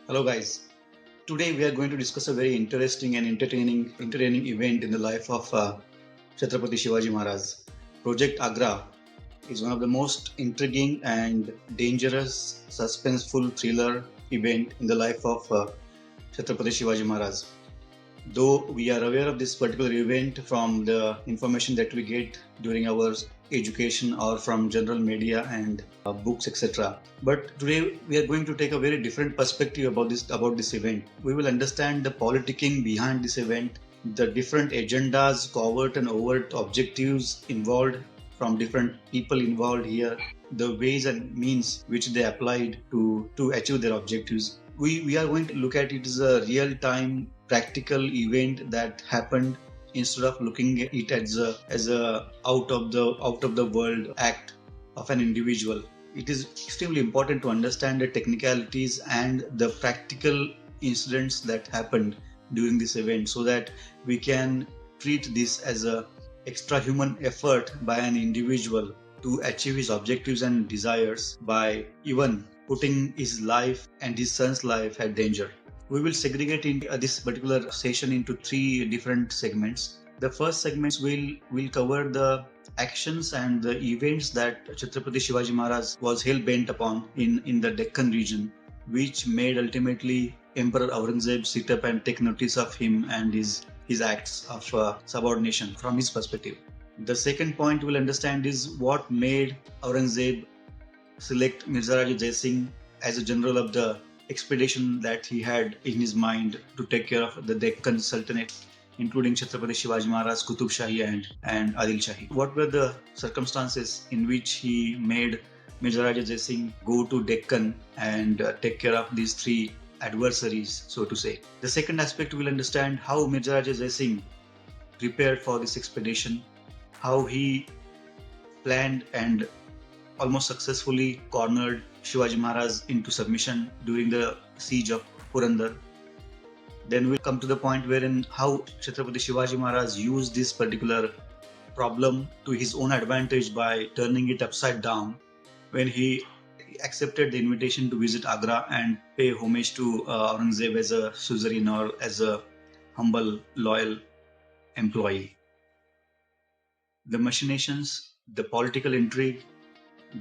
Hello guys. Today we are going to discuss a very interesting and entertaining event in the life of Chhatrapati Shivaji Maharaj. Project Agra is one of the most intriguing and dangerous, suspenseful thriller event in the life of Chhatrapati Shivaji Maharaj. Though we are aware of this particular event from the information that we get during our education or from general media and books, etc. But today we are going to take a very different perspective about this event. We will understand the politicking behind this event, the different agendas, covert and overt objectives involved from different people involved here, the ways and means which they applied to achieve their objectives. We are going to look at it as a real-time practical event that happened instead of looking at it as a out of the world act of an individual. It is extremely important to understand the technicalities and the practical incidents that happened during this event so that we can treat this as a extra human effort by an individual to achieve his objectives and desires by even putting his life and his son's life at danger. We will segregate in this particular session into three different segments. The first segment will cover the actions and the events that Chhatrapati Shivaji Maharaj was hell-bent upon in the Deccan region, which made ultimately Emperor Aurangazeb sit up and take notice of him and his acts of subordination from his perspective. The second point we'll understand is what made Aurangazeb select Mirza Raja Jai Singh as a general of the expedition that he had in his mind to take care of the Deccan Sultanate, including Chhatrapati Shivaji Maharaj, Qutub Shahi and Adil Shahi. What were the circumstances in which he made Mirza Raja Jai Singh go to Deccan and take care of these three adversaries, so to say. The second aspect we'll understand how Mirza Raja Jai Singh prepared for this expedition, how he planned and almost successfully cornered Shivaji Maharaj into submission during the siege of Purandar. Then we'll come to the point wherein how Chhatrapati Shivaji Maharaj used this particular problem to his own advantage by turning it upside down when he accepted the invitation to visit Agra and pay homage to Aurangazeb as a suzerain or as a humble, loyal employee. The machinations, the political intrigue,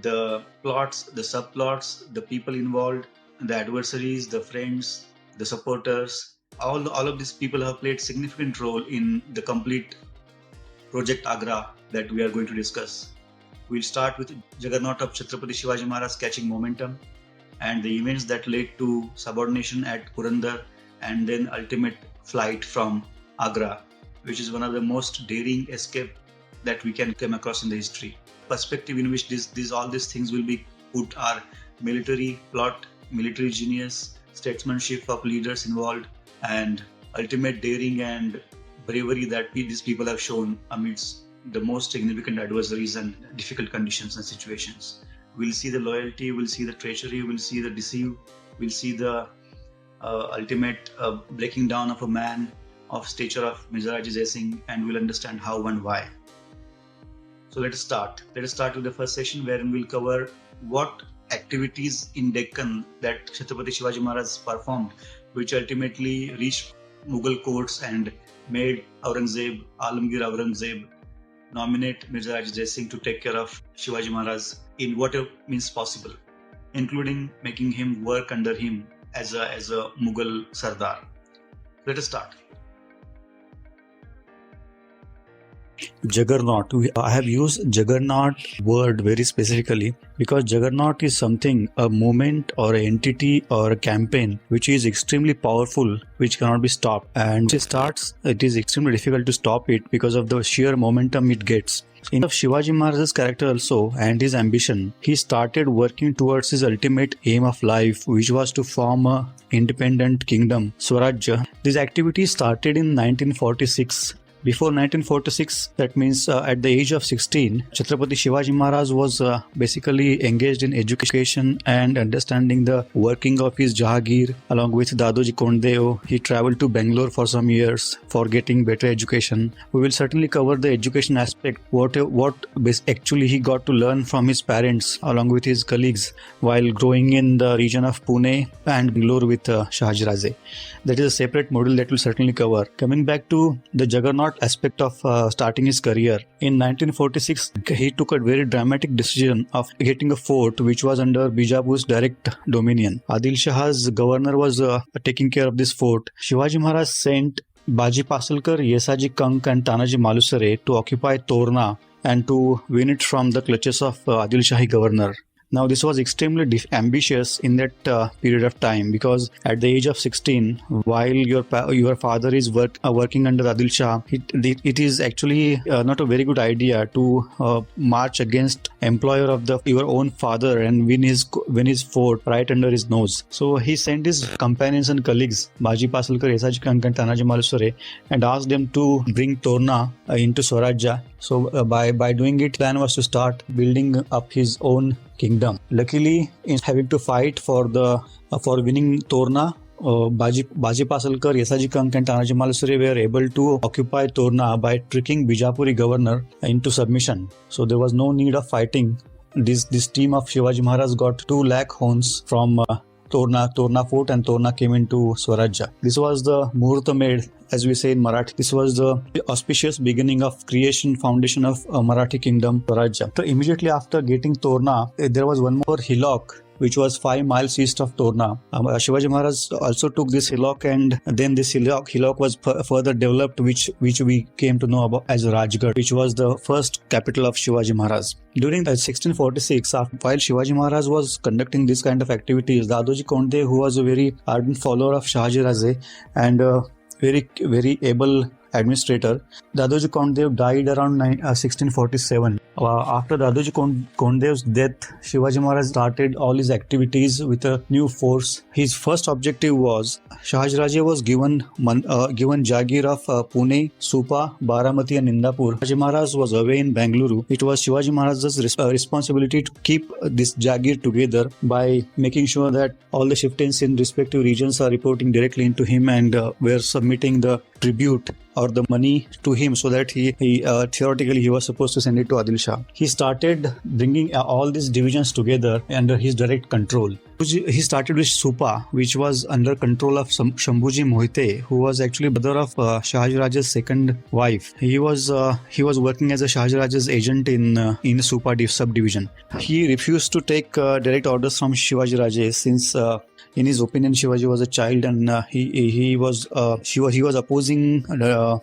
the plots, the subplots, the people involved, the adversaries, the friends, the supporters, all of these people have played significant role in the complete Project Agra that we are going to discuss. We'll start with juggernaut of Chhatrapati Shivaji Maharaj catching momentum and the events that led to subordination at Purandar and then ultimate flight from Agra, which is one of the most daring escape that we can come across in the history. Perspective in which all these things will be put are military plot, military genius, statesmanship of leaders involved, and ultimate daring and bravery that these people have shown amidst the most significant adversaries and difficult conditions and situations. We'll see the loyalty, we'll see the treachery, we'll see the deceive, we'll see the ultimate breaking down of a man of stature of Mirza Raja Jai Singh, and we'll understand how and why. So let us start. Let us start with the first session wherein we'll cover what activities in Deccan that Chhatrapati Shivaji Maharaj performed, which ultimately reached Mughal courts and made Aurangazeb, Alamgir Aurangazeb, nominate Mirza Raja Jai Singh to take care of Shivaji Maharaj in whatever means possible, including making him work under him as a Mughal Sardar. Let us start. Juggernaut. I have used juggernaut word very specifically because juggernaut is something, a movement or an entity or a campaign which is extremely powerful, which cannot be stopped. And it is extremely difficult to stop it because of the sheer momentum it gets. In of Shivaji Maharaj's character also and his ambition, he started working towards his ultimate aim of life, which was to form a independent kingdom, Swarajya. These activities started in 1946. Before 1946, that means at the age of 16, Chhatrapati Shivaji Maharaj was basically engaged in education and understanding the working of his Jahagir. Along with Dadoji Kondeo, he traveled to Bangalore for some years for getting better education. We will certainly cover the education aspect, what actually he got to learn from his parents along with his colleagues while growing in the region of Pune and Bangalore with Shivaji Raje. That is a separate module that we'll certainly cover. Coming back to the juggernaut aspect of starting his career, in 1946 he took a very dramatic decision of getting a fort which was under Bijapur's direct dominion. Adil Shah's governor was taking care of this fort. Shivaji Maharaj sent Baji Pasalkar, Yesaji Kank and Tanaji Malusare to occupy Torna and to win it from the clutches of Adil Shahi governor. Now, this was extremely ambitious in that period of time, because at the age of 16, while your father is working under Adil Shah, it is actually not a very good idea to march against employer of your own father and win his fort right under his nose. So he sent his companions and colleagues, Baji Pasalkar, Yesaji Kank and Tanaji Malusare, and asked them to bring Torna into Swarajya. So by doing it, plan was to start building up his own kingdom. Luckily, in having to fight for winning Torna, Baji Pasalkar, Yesaji Kank and Tanaji Malusare were able to occupy Torna by tricking Bijapuri governor into submission. So there was no need of fighting. This team of Shivaji Maharaj got 2 lakh hones from Torna fort, and Torna came into Swarajya. This was the Muhurta made, as we say in Marathi. This was the auspicious beginning of foundation of Marathi kingdom, Swarajya. So immediately after getting Torna, there was one more hillock which was 5 miles east of Torna. Shivaji Maharaj also took this hillock, and then this hillock was further developed, which we came to know about as Rajgarh, which was the first capital of Shivaji Maharaj. During 1646, while Shivaji Maharaj was conducting this kind of activities, Dadoji Konde, who was a very ardent follower of Shivaji Raje and very, very able administrator, Dadoji Kondev died around 1647. After Dadoji Kondev's death, Shivaji Maharaj started all his activities with a new force. His first objective was Shivaji Raje was given Jagir of Pune, Supa, Baramati and Indapur. Shivaji Maharaj was away in Bangalore. It was Shivaji Maharaj's responsibility to keep this Jagir together by making sure that all the chieftains in respective regions are reporting directly into him and were submitting the tribute or the money to him, so that he theoretically he was supposed to send it to Adil Shah. He started bringing all these divisions together under his direct control. He started with Supa, which was under control of Shambhuji Mohite, who was actually brother of Shivaji Raja's second wife. He was working as a Shivaji Raja's agent in Supa subdivision. He refused to take direct orders from Shivaji Raja, since in his opinion Shivaji was a child, and he was opposing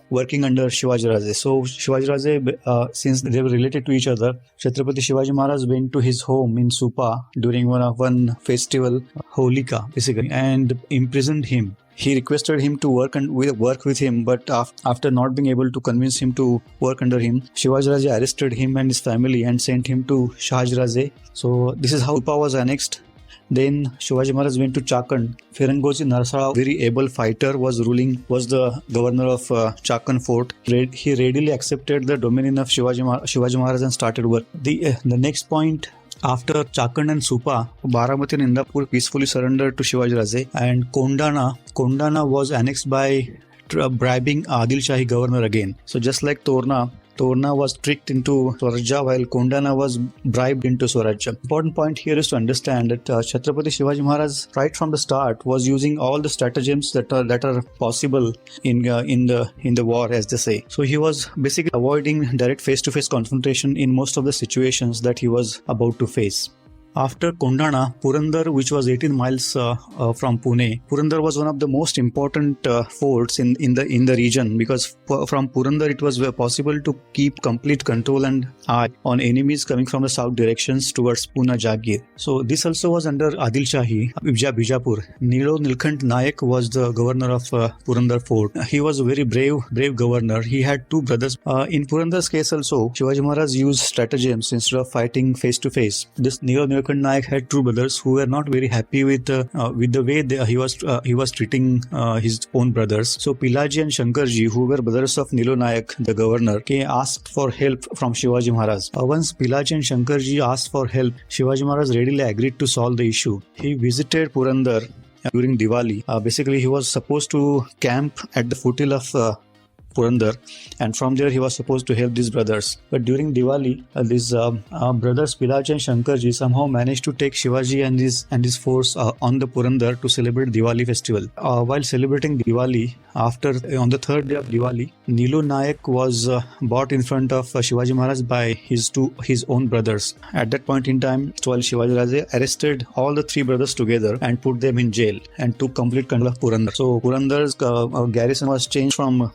working under Shivaji Raja. So Shivaji Raja, since they were related to each other, Chhatrapati Shivaji Maharaj went to his home in Supa during one festival, Holika basically, and imprisoned him. He requested him to work with him, but after not being able to convince him to work under him, Shivaji Raja arrested him and his family and sent him to Shivaji Raja. So this is how Supa was annexed. Then Shivaji Maharaj went to Chakan. Firangozi Narsala, very able fighter, was the governor of Chakan fort. He readily accepted the dominion of Shivaji Maharaj and started work. The next point, after Chakan and Supa, Baramati and Indapur peacefully surrendered to Shivaji Raja, and Kondana was annexed by bribing Adil Shahi governor again. So just like Torna was tricked into Swarajya, while Kondana was bribed into Swarajya. Important point here is to understand that Chhatrapati Shivaji Maharaj, right from the start, was using all the stratagems that are possible in the war, as they say. So he was basically avoiding direct face-to-face confrontation in most of the situations that he was about to face. After Kondana, Purandar, which was 18 miles from Pune, Purandar was one of the most important forts in the region, because from Purandar it was possible to keep complete control and eye on enemies coming from the south directions towards Pune Jagir. So this also was under Adil Shahi, Bijapur. Nilo Nilkant Nayak was the governor of Purandar fort. He was a very brave governor. He had 2 brothers. In Purandar's case also, Shivaji Maharaj used stratagems instead of fighting face to face. This Nilo Nilkant Nilakant Naik had two brothers who were not very happy with the way he was treating his own brothers. So Pilaji and Shankarji, who were brothers of Nilu Naik, the governor, asked for help from Shivaji Maharaj. Once Pilaji and Shankarji asked for help, Shivaji Maharaj readily agreed to solve the issue. He visited Purandar during Diwali. Basically, he was supposed to camp at the foothills of Purandar, and from there he was supposed to help these brothers. But during Diwali, these brothers Pilaji and Shankarji somehow managed to take Shivaji and his force on the Purandar to celebrate Diwali festival. While celebrating Diwali, on the third day of Diwali, Nilu Naik was brought in front of Shivaji Maharaj by his own brothers. At that point in time, Shivaji Raja arrested all the three brothers together and put them in jail and took complete control of Purandar. So Purandar's garrison was changed from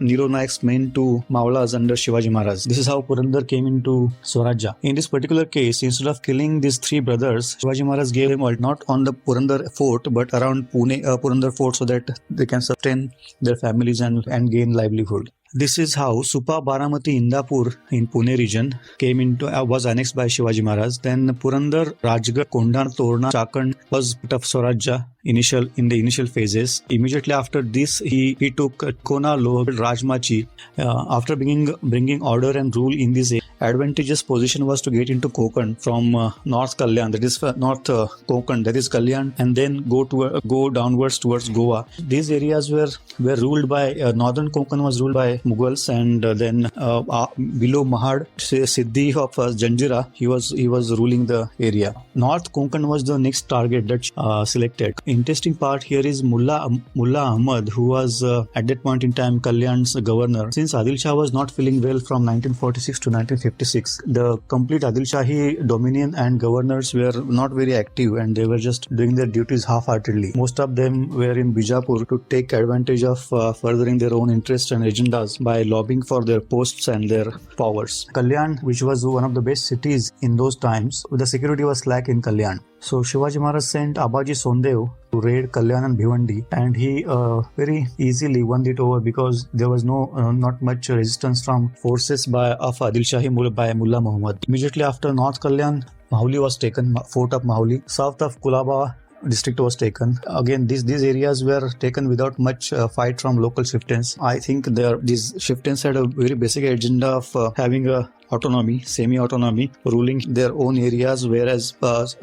Nilu Naik's men to Maulas under Shivaji Maharaj. This is how Purandar came into Swarajya. In this particular case, instead of killing these three brothers, Shivaji Maharaj gave them not on the Purandar fort but around Purandar fort, so that they can sustain their families and gain livelihood. This is how Supa, Baramati, Indapur in Pune region was annexed by Shivaji Maharaj. Then Purandar, Rajgarh, Kondan, Torna, Chakand was part of Swarajya in the initial phases. Immediately after this, he took Kona, Lohar, Rajmachi. After bringing order and rule in this advantageous position was to get into Konkan from North Kalyan, that is North Konkan, that is Kalyan, and then go downwards towards Goa. These areas were ruled by Northern Konkan was ruled by Mughals, and then below Mahad, Siddhi of Janjira, he was ruling the area. North Konkan was the next target that selected. Interesting part here is Mullah Ahmad, who was at that point in time Kalyan's governor. Since Adil Shah was not feeling well from 1946 to 1956, the complete Adil Shahi dominion and governors were not very active, and they were just doing their duties half-heartedly. Most of them were in Bijapur to take advantage of furthering their own interests and agendas by lobbying for their posts and their powers. Kalyan, which was one of the best cities in those times, the security was slack in Kalyan. So Shivaji Maharaj sent Abaji Sondev to raid Kalyan and Bhivandi, and he very easily won it over because there was not much resistance from forces of Adil Shahi by Mullah Muhammad. Immediately after North Kalyan, Mahuli was taken, fort of Mahuli. South of Kulaba district was taken. Again, these areas were taken without much fight from local chieftains. I think these chieftains had a very basic agenda of having a autonomy, semi-autonomy, ruling their own areas, whereas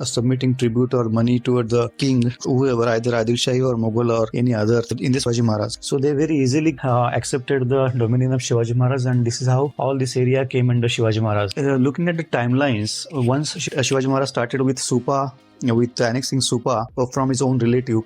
submitting tribute or money toward the king, whoever, either Adil Shahi or Mughal or any other, in this Shivaji Maharaj. So they very easily accepted the dominion of Shivaji Maharaj, and this is how all this area came under Shivaji Maharaj. Looking at the timelines, once Shivaji Maharaj started with Supa, with annexing Supa from his own relative,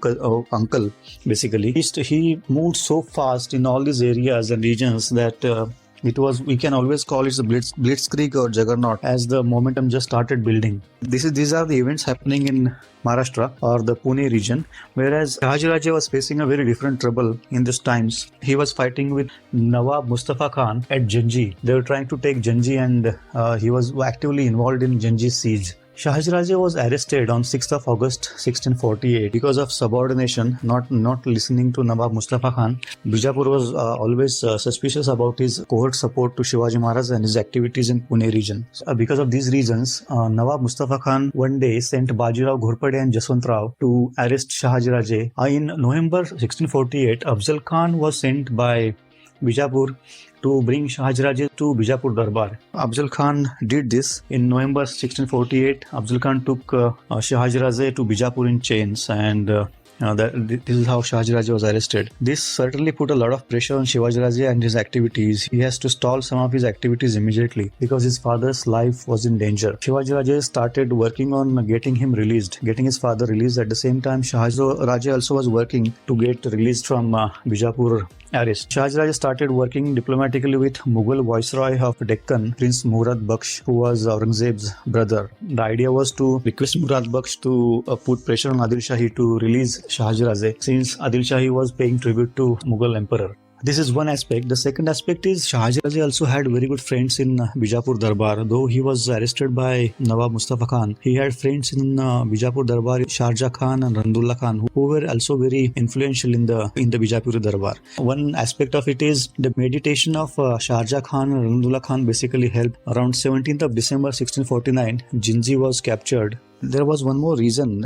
uncle, basically. He moved so fast in all these areas and regions that we can always call it the blitzkrieg or juggernaut, as the momentum just started building. These are the events happening in Maharashtra or the Pune region, whereas Shivaji Raja was facing a very different trouble in these times. He was fighting with Nawab Mustafa Khan at Janji. They were trying to take Janji, and he was actively involved in Janji's siege. Shivaji Raja was arrested on 6th of August 1648 because of subordination, not listening to Nawab Mustafa Khan. Bijapur was always suspicious about his covert support to Shivaji Maharaj and his activities in Pune region. Because of these reasons, Nawab Mustafa Khan one day sent Bajirao Ghorpade and Jaswant Rao to arrest Shivaji Raja. In November 1648, Afzal Khan was sent by Bijapur to bring Shivaji Raja to Bijapur Darbar. Afzal Khan did this. In November 1648, Afzal Khan took Shivaji Raja to Bijapur in chains, and this is how Shivaji Raja was arrested. This certainly put a lot of pressure on Shivaji Raja and his activities. He has to stall some of his activities immediately because his father's life was in danger. Shivaji Raja started working on getting his father released. At the same time, Shivaji Raja also was working to get released from Bijapur arrest. Shivaji Raja started working diplomatically with Mughal Viceroy of Deccan, Prince Murad Bakhsh, who was Aurangazeb's brother. The idea was to request Murad Bakhsh to put pressure on Adil Shahi to release Shivaji Raja, since Adil Shahi was paying tribute to Mughal Emperor. This is one aspect. The second aspect is Shivaji Raja also had very good friends in Bijapur Darbar. Though he was arrested by Nawab Mustafa Khan, he had friends in Bijapur Darbar, Sharjah Khan and Randullah Khan, who were also very influential in the Bijapur Darbar. One aspect of it is the meditation of Sharjah Khan and Randullah Khan basically helped. Around 17th of December 1649, Jinji was captured There was one more reason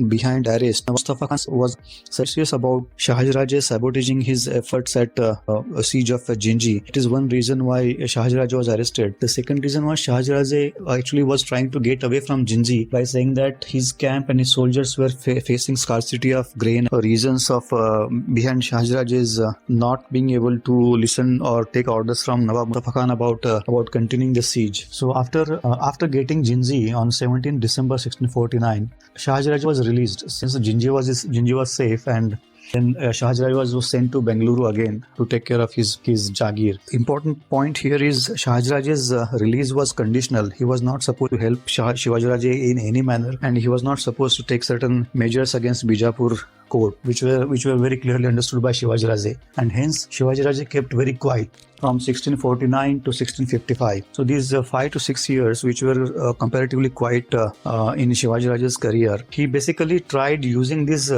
behind arrest. Mustafa Khan was suspicious about Shivaji Raja sabotaging his efforts at a siege of Jinji. It is one reason why Shivaji Raja was arrested. The second reason was Shivaji Raja actually was trying to get away from Jinji by saying that his camp and his soldiers were facing scarcity of grain. Reasons of behind Shivaji Raja's not being able to listen or take orders from Nawab Mustafa Khan about continuing the siege. So after getting Jinji on 17 December 1649, Shivaji Raja was released since Jinji was safe, and then Shivaji Raja was sent to Bengaluru again to take care of his Jagir. Important point here is Shivaji Raja's release was conditional. He was not supposed to help Shivaji Raja in any manner, and he was not supposed to take certain measures against Bijapur court, which were very clearly understood by Shivaji Raja, and hence Shivaji Raja kept very quiet from 1649 to 1655. So these 5 to 6 years, which were comparatively quiet in Shivaji Raja's career, he basically tried using this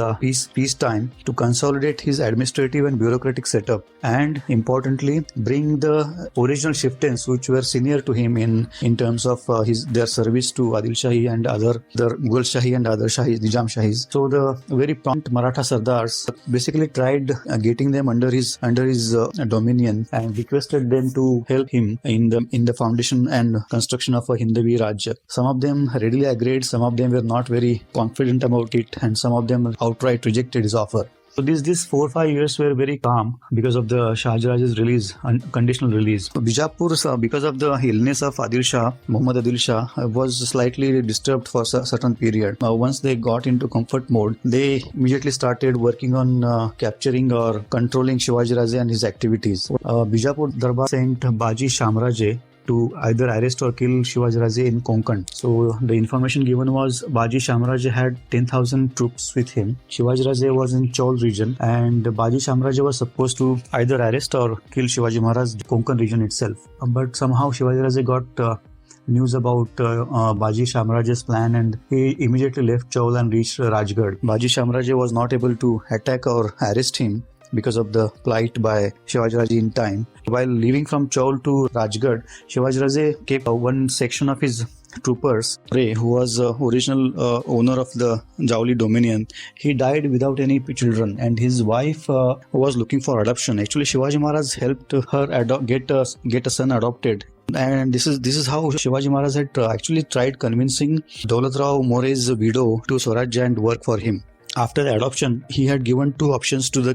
peacetime to consolidate his administrative and bureaucratic setup, and importantly, bring the original chieftains which were senior to him in terms of their service to Adil Shahi and other Mughal Shahi and other Shahis, Nizam Shahis. So the very prompt Maratha Sardars basically tried getting them under his dominion and requested them to help him in the foundation and construction of a Hindavi Rajya. Some of them readily agreed, some of them were not very confident about it, and some of them outright rejected his offer. So these 4 or 5 years were very calm because of the Shivaji Raja's release, unconditional release. Bijapur, because of the illness of Muhammad Adil Shah, was slightly disturbed for a certain period. Once they got into comfort mode, they immediately started working on capturing or controlling Shivaji Raja and his activities. Bijapur Darbar sent Baji Shamraje to either arrest or kill Shivaji Raja in Konkan. So the information given was Baji Shamraja had 10,000 troops with him. Shivaji Raja was in Chaul region, and Baji Shamraja was supposed to either arrest or kill Shivaji Maharaj in Konkan region itself. But somehow Shivaji Raja got news about Baji Shamraja's plan, and he immediately left Chaul and reached Rajgarh. Baji Shamraja was not able to attack or arrest him because of the plight by Shivaji Raja in time. While leaving from Chaul to Rajgarh, Shivaji Raja kept one section of his troopers, Ray, who was original owner of the Jauli dominion. He died without any children, and his wife was looking for adoption. Actually, Shivaji Maharaj helped her get a son adopted. And this is how Shivaji Maharaj had actually tried convincing Daulat Rao More's widow to Swarajya and work for him. After the adoption, he had given 2 options to the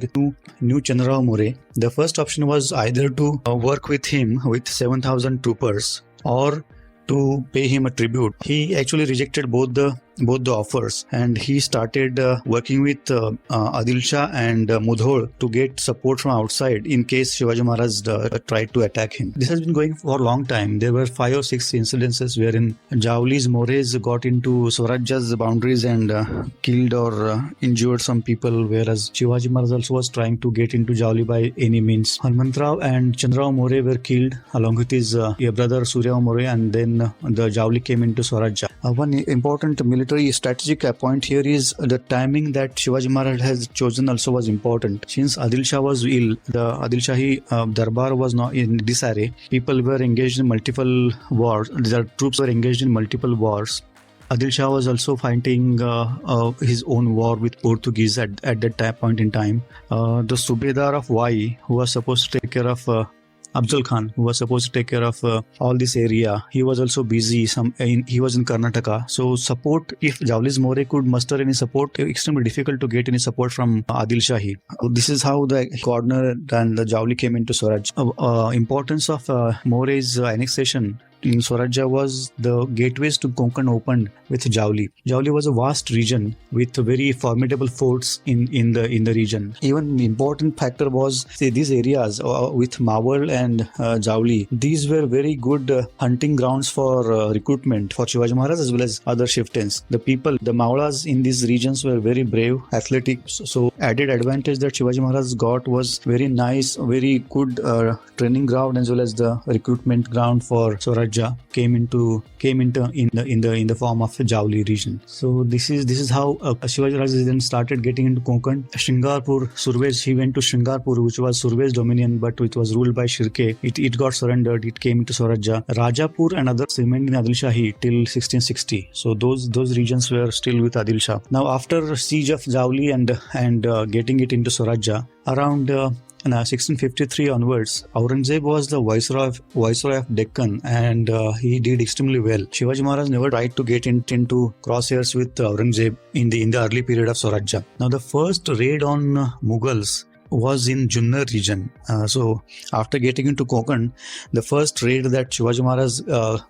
new Chandrarao More. The first option was either to work with him with 7,000 troopers or to pay him a tribute. He actually rejected both the offers, and he started working with Adil Shah and Mudhol to get support from outside in case Shivaji Maharaj tried to attack him. This has been going for a long time. There were 5 or 6 incidences wherein Jauli's Mores got into Swarajya's boundaries and killed or injured some people, whereas Shivaji Maharaj also was trying to get into Jauli by any means. Hanmantrao and Chandrarao More were killed along with his brother Surya More, and then the Jauli came into Swarajya. One important military strategic point here is the timing that Shivaji Maharaj has chosen also was important. Since Adil Shah was ill, the Adil Shahi Darbar was not in disarray. People were engaged in multiple wars. The troops were engaged in multiple wars. Adil Shah was also fighting his own war with Portuguese at that point in time. The Subedar of Vai, who was supposed to take care of Abdul Khan, who was supposed to take care of all this area, he was also busy. He was in Karnataka. So support, if Jauli's More could muster any support, extremely difficult to get any support from Adil Shahi. This is how the Gardner and the Jauli came into Swaraj. Importance of More's annexation in Swarajya was the gateways to Konkan opened with Jauli. Jauli was a vast region with very formidable forts in the region. Even important factor was these areas with Mawal and Jauli. These were very good hunting grounds for recruitment for Shivaji Maharaj as well as other chieftains. The Mawalas in these regions were very brave, athletic. So added advantage that Shivaji Maharaj got was very nice, very good training ground as well as the recruitment ground for Swarajya. Swarajya came in the form of Javli region. So this is how Shivaji Maharaj then started getting into Konkan. Shingarpur, Survej, he went to Shingarpur, which was Survej's dominion, but it was ruled by Shirke. It got surrendered. It came into Swarajya. Rajapur and others remained in Adil Shahi till 1660. So those regions were still with Adil Shah. Now after siege of Javli and getting it into Swarajya, around 1653 onwards, Aurangazeb was the viceroy of Deccan, and he did extremely well. Shivaji Maharaj never tried to get into crosshairs with Aurangazeb in the early period of Swarajya. Now the first raid on Mughals was in Junnar region. So after getting into Konkan, the first raid that Shivaji Maharaj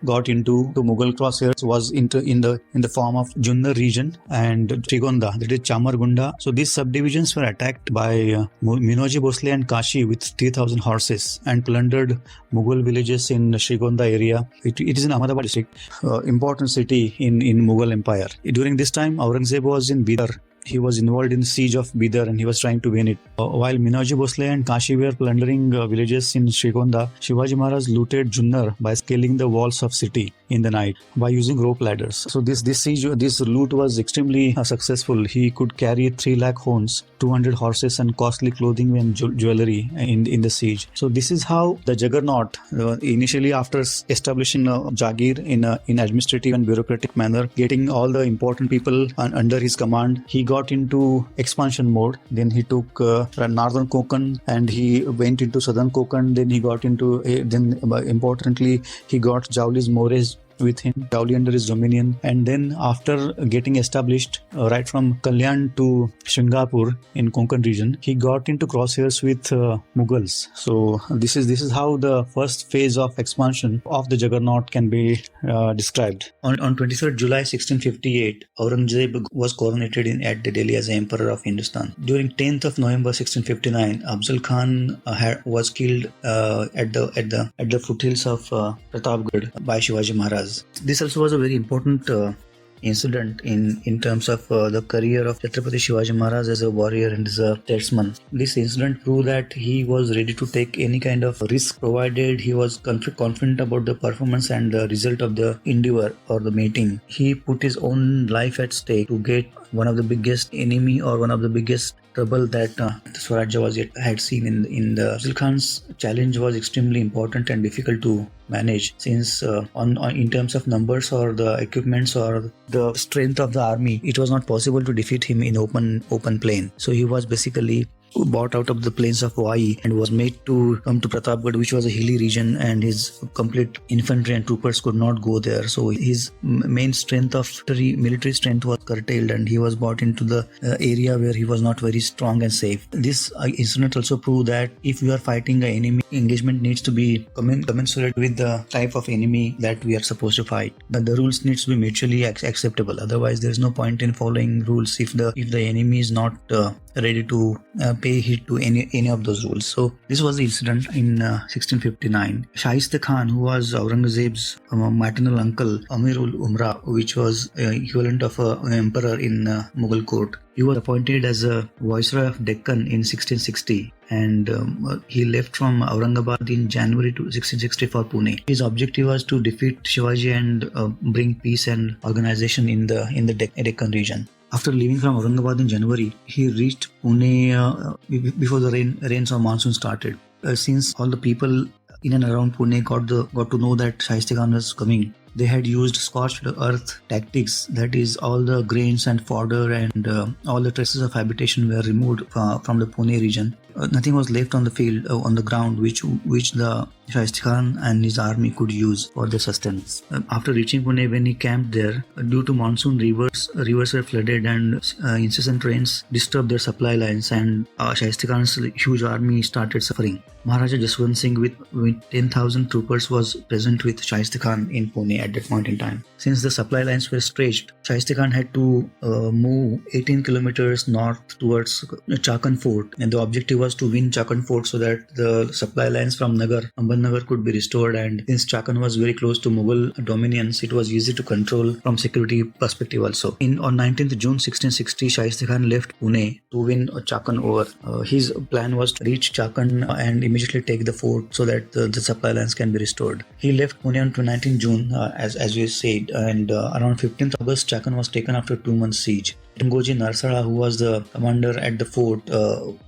got into Mughal crosshairs was in the form of Junnar region and Trigonda, that is Chamargunda. So these subdivisions were attacked by Minoji Bhosle and Kashi with 3,000 horses and plundered Mughal villages in Srigonda area. It is in Ahmedabad district, important city in Mughal Empire. During this time, Aurangazeb was in Bidar. He was involved in the siege of Bidar and he was trying to win it. While Minoji Bhosle and Kashi were plundering villages in Srigonda, Shivaji Maharaj looted Junnar by scaling the walls of city in the night by using rope ladders. So this loot was extremely successful. He could carry 3 lakh hones, 200 horses and costly clothing and jewelry in the siege. So this is how the juggernaut, initially after establishing Jagir in administrative and bureaucratic manner, getting all the important people under his command, he got into expansion mode. Then he took northern Konkan and he went into southern Konkan. Then he got into importantly he got Javli's Mores with him, Javli under his dominion. And then after getting established right from Kalyan to Shingarpur in Konkan region, he got into crosshairs with Mughals. So this is how the first phase of expansion of the juggernaut can be described. On 23rd July 1658, Aurangazeb was coronated at Delhi as Emperor of Hindustan. During 10th of November 1659, Afzal Khan was killed at the foothills of Pratapgarh by Shivaji Maharaj. This also was a very important incident in terms of the career of Chhatrapati Shivaji Maharaj as a warrior and as a statesman. This incident proved that he was ready to take any kind of risk provided he was confident about the performance and the result of the endeavor or the meeting. He put his own life at stake to get one of the biggest enemy or one of the biggest trouble that Swarajya had seen in the Afzal Khan's challenge was extremely important and difficult to manage, since in terms of numbers or the equipments or the strength of the army, it was not possible to defeat him in open plain. So he was basically brought out of the plains of Vai and was made to come to Pratapgarh, which was a hilly region, and his complete infantry and troopers could not go there. So his main strength of military strength was curtailed and he was brought into the area where he was not very strong and safe. This incident also proved that if we are fighting an enemy, engagement needs to be commensurate with the type of enemy that we are supposed to fight. But the rules needs to be mutually acceptable. Otherwise, there is no point in following rules if the enemy is not ready to pay heed to any of those rules. So this was the incident in 1659. Shaista Khan, who was Aurangazeb's maternal uncle, Amirul Umra, which was equivalent of an emperor in Mughal court, he was appointed as a viceroy of Deccan in 1660, and he left from Aurangabad in January to 1660 for Pune. His objective was to defeat Shivaji and bring peace and organization in the Deccan region. After leaving from Aurangabad in January, he reached Pune before the rains of monsoon started. Since all the people in and around Pune got to know that Shaista Khan was coming, they had used scorched earth tactics. That is, all the grains and fodder and all the traces of habitation were removed from the Pune region. Nothing was left on the field, on the ground, which the Shaista Khan and his army could use for their sustenance. After reaching Pune, when he camped there, due to monsoon, rivers were flooded and incessant rains disturbed their supply lines, and Shaista Khan's huge army started suffering. Maharaja Jaswant Singh with 10,000 troopers was present with Shaista Khan in Pune at that point in time. Since the supply lines were stretched, Shaista Khan had to move 18 kilometers north towards Chakan Fort, and the objective was to win Chakan Fort so that the supply lines from Nagar, Ambani Nagar could be restored, and since Chakan was very close to Mughal dominions, it was easy to control from security perspective also. On 19th June 1660, Shaista Khan left Pune to win Chakan over. His plan was to reach Chakan and immediately take the fort so that the supply lines can be restored. He left Pune on 19th June, as we said, and around 15th August, Chakan was taken after 2 months siege. Tungoji Narsala, who was the commander at the fort,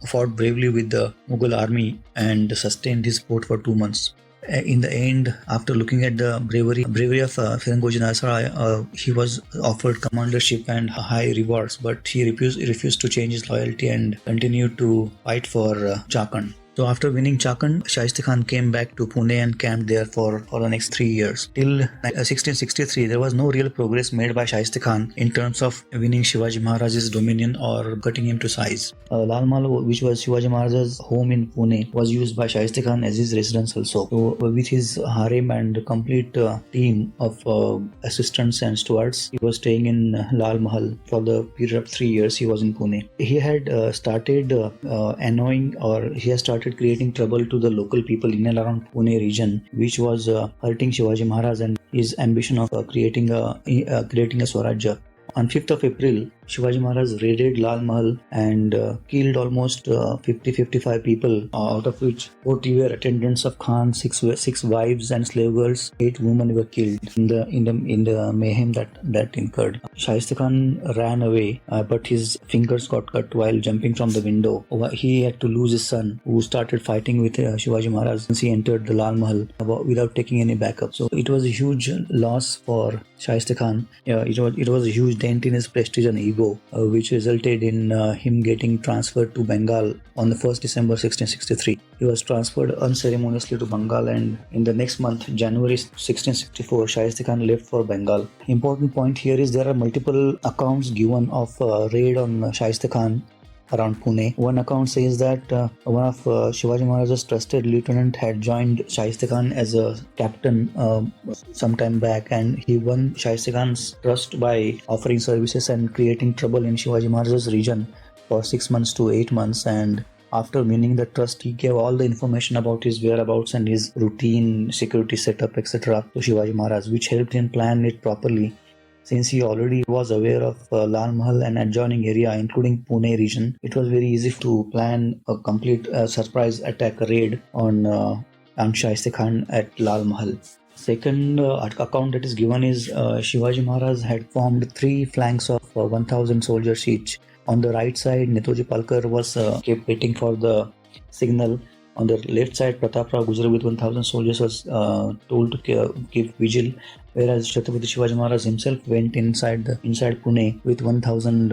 fought bravely with the Mughal army and sustained his fort for 2 months. In the end, after looking at the bravery of Firangoji Narsala, he was offered commandership and high rewards, but he refused to change his loyalty and continued to fight for Chakan. So after winning Chakan, Shaista Khan came back to Pune and camped there for the next 3 years. Till 1663, there was no real progress made by Shaista Khan in terms of winning Shivaji Maharaj's dominion or cutting him to size. Lal Mahal, which was Shivaji Maharaj's home in Pune, was used by Shaista Khan as his residence also. So with his harem and complete team of assistants and stewards, he was staying in Lal Mahal for the period of 3 years he was in Pune. He had started creating trouble to the local people in and around Pune region, which was hurting Shivaji Maharaj and his ambition of creating a Swarajya. On 5th of April, Shivaji Maharaj raided Lal Mahal and killed almost 50-55 people, out of which 40 were attendants of Khan, 6 wives and slave girls, 8 women were killed in the mayhem that incurred. Shaista Khan ran away, but his fingers got cut while jumping from the window. He had to lose his son, who started fighting with Shivaji Maharaj since he entered the Lal Mahal without taking any backup. So it was a huge loss for Shaista Khan. It was a huge dent in his prestige and ego, which resulted in him getting transferred to Bengal on the 1st December 1663. He was transferred unceremoniously to Bengal, and in the next month, January 1664, Shaista Khan left for Bengal. Important point here is there are multiple accounts given of raid on Shaista Khan around Pune. One account says that one of Shivaji Maharaj's trusted lieutenant had joined Shaista Khan as a captain some time back, and he won Shaista Khan's trust by offering services and creating trouble in Shivaji Maharaj's region for 6 months to 8 months. And after winning the trust, he gave all the information about his whereabouts and his routine, security setup, etc. to Shivaji Maharaj, which helped him plan it properly. Since he already was aware of Lal Mahal and adjoining area, including Pune region, it was very easy to plan a complete surprise attack raid on Shaista Khan at Lal Mahal. Second account that is given is Shivaji Maharaj had formed 3 flanks of 1,000 soldiers each. On the right side, Netoji Palkar was kept waiting for the signal. On the left side, Pratap Rao Gujral with 1,000 soldiers was told to keep vigil, whereas Chhatrapati Shivaji Maharaj himself went inside Pune with 1,000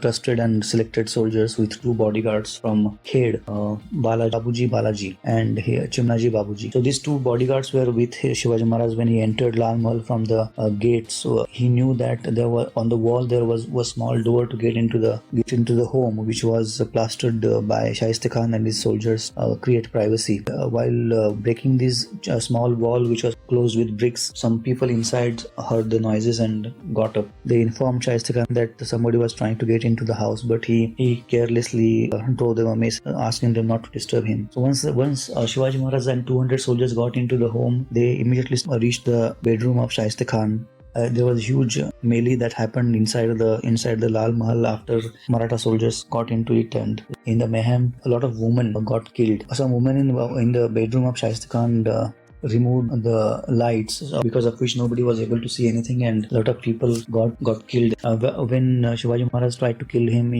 trusted and selected soldiers with 2 bodyguards from Khed, Babuji Balaji and Chimnaji Babuji. So these 2 bodyguards were with Shivaji Maharaj when he entered Lal Mahal from the gate. So he knew that there was on the wall there was a small door to get into the home, which was plastered by Shaista Khan and his soldiers. Create privacy. While breaking this small wall, which was closed with bricks, some people inside heard the noises and got up. They informed Shaista Khan that somebody was trying to get into the house, but he carelessly told them, asking them not to disturb him. So once Shivaji Maharaj and 200 soldiers got into the home, they immediately reached the bedroom of Shaista Khan. There was a huge melee that happened inside the Lal Mahal after Maratha soldiers got into it, and in the mayhem, a lot of women got killed. Some women in the bedroom of Shaista Khan removed the lights, because of which nobody was able to see anything, and a lot of people got killed. When Shivaji Maharaj tried to kill him,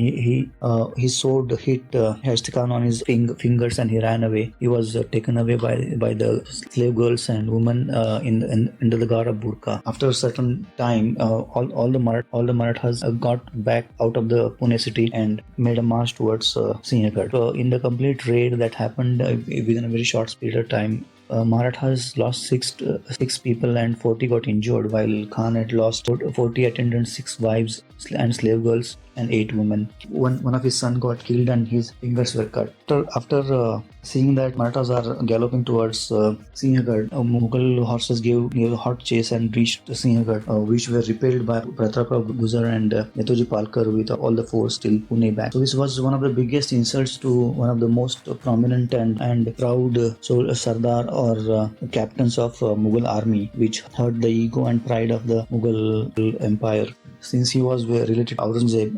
his sword hit Shaista Khan on his fingers and he ran away. He was taken away by the slave girls and women into the garb of burqa. After a certain time, all the Marathas got back out of the Pune city and made a march towards Sinhgarh. So in the complete raid that happened within a very short period of time, Marathas lost 6 people and 40 got injured, while Khan had lost 40 attendants, 6 wives and slave girls, and 8 women. One of his son got killed and his fingers were cut. After seeing that Marathas are galloping towards Sinhagad, Mughal horses gave a hot chase and reached Sinhagad, which were repelled by Pratap Guzar and Netoji Palkar with all the force till Pune back. So this was one of the biggest insults to one of the most prominent and proud Sardar or captains of Mughal army, which hurt the ego and pride of the Mughal Empire. Since he was related to Aurangazeb,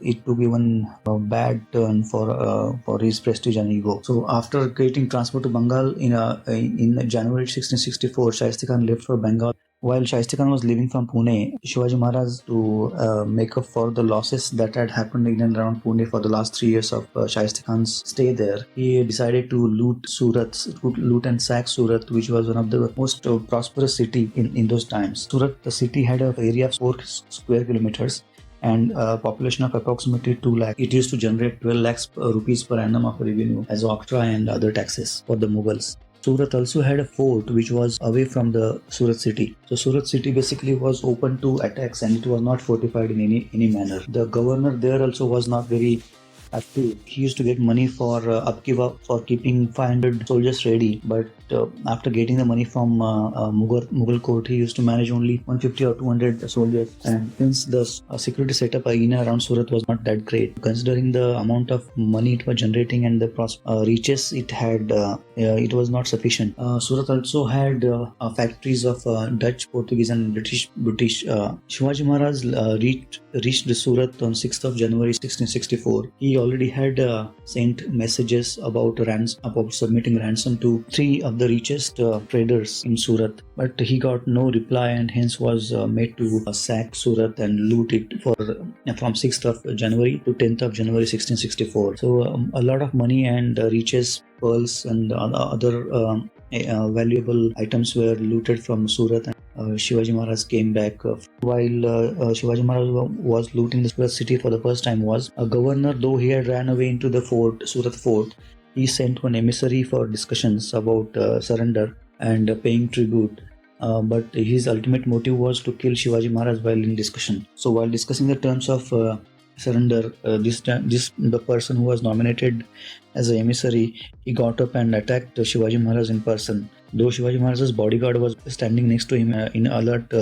it took even a bad turn for his prestige and ego. So after getting transferred to Bengal in January 1664, Shaista Khan left for Bengal. While Shaista Khan was leaving from Pune, Shivaji Maharaj, to make up for the losses that had happened in and around Pune for the last 3 years of Shaista Khan's stay there, he decided to loot and sack Surat, which was one of the most prosperous city in those times. Surat, the city, had an area of 4 square kilometers and a population of approximately 2 lakh. It used to generate 12 lakhs rupees per annum of revenue as octroi and other taxes for the Mughals. Surat also had a fort which was away from the Surat city. So Surat city basically was open to attacks and it was not fortified in any manner. The governor there also was not very active. He used to get money for for keeping 500 soldiers ready, but after getting the money from Mughal court, he used to manage only 150 or 200 soldiers. And since the security setup in and around Surat was not that great, considering the amount of money it was generating and the reaches it had, it was not sufficient. Surat also had factories of Dutch, Portuguese, and British. Shivaji Maharaj reached the Surat on 6th of January 1664. He already had sent messages about submitting ransom to 3 of the richest traders in Surat, but he got no reply and hence was made to sack Surat and loot it from 6th of January to 10th of January 1664. So a lot of money and riches, pearls and other valuable items were looted from Surat, and Shivaji Maharaj came back. While Shivaji Maharaj was looting the Surat city for the first time, was a governor, though he had ran away into the Surat fort, he sent one emissary for discussions about surrender and paying tribute. But his ultimate motive was to kill Shivaji Maharaj while in discussion. So while discussing the terms of surrender, the person who was nominated as an emissary, he got up and attacked Shivaji Maharaj in person. Though Shivaji Maharaj's bodyguard was standing next to him in alert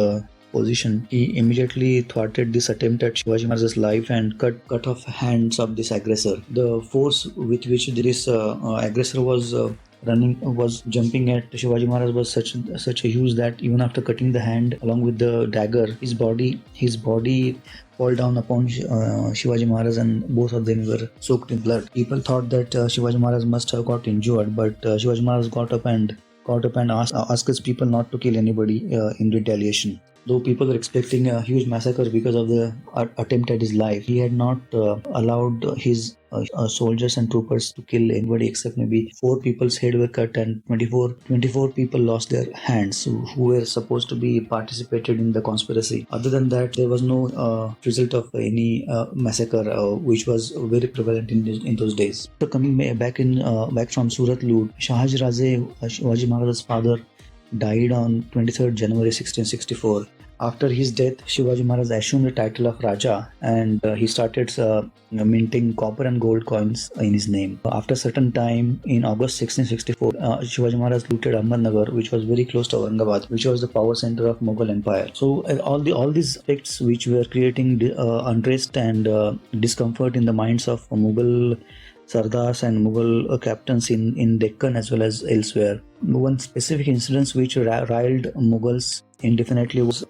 position, he immediately thwarted this attempt at Shivaji Maharaj's life and cut off hands of this aggressor. The force with which this aggressor was jumping at Shivaji Maharaj was such a huge that even after cutting the hand along with the dagger, his body fall down upon Shivaji Maharaj, and both of them were soaked in blood. People thought that Shivaji Maharaj must have got injured, but Shivaji Maharaj got up and asked his people not to kill anybody in retaliation. Though people were expecting a huge massacre because of the attempt at his life, he had not allowed his soldiers and troopers to kill anybody except maybe 4 people's head were cut and 24 people lost their hands who were supposed to be participated in the conspiracy. Other than that, there was no result of any massacre which was very prevalent in those days. So coming back from Surat loot, Shahaji Raje, Shivaji Maharaj's father, died on 23rd January 1664. After his death, Shivaji Maharaj assumed the title of Raja and he started minting copper and gold coins in his name. After a certain time, in August 1664, Shivaji Maharaj looted Ahmednagar, which was very close to Aurangabad, which was the power center of Mughal Empire. So all these effects which were creating unrest and discomfort in the minds of Mughal Sardars and Mughal captains in Deccan as well as elsewhere. One specific incident which riled Mughals indefinitely was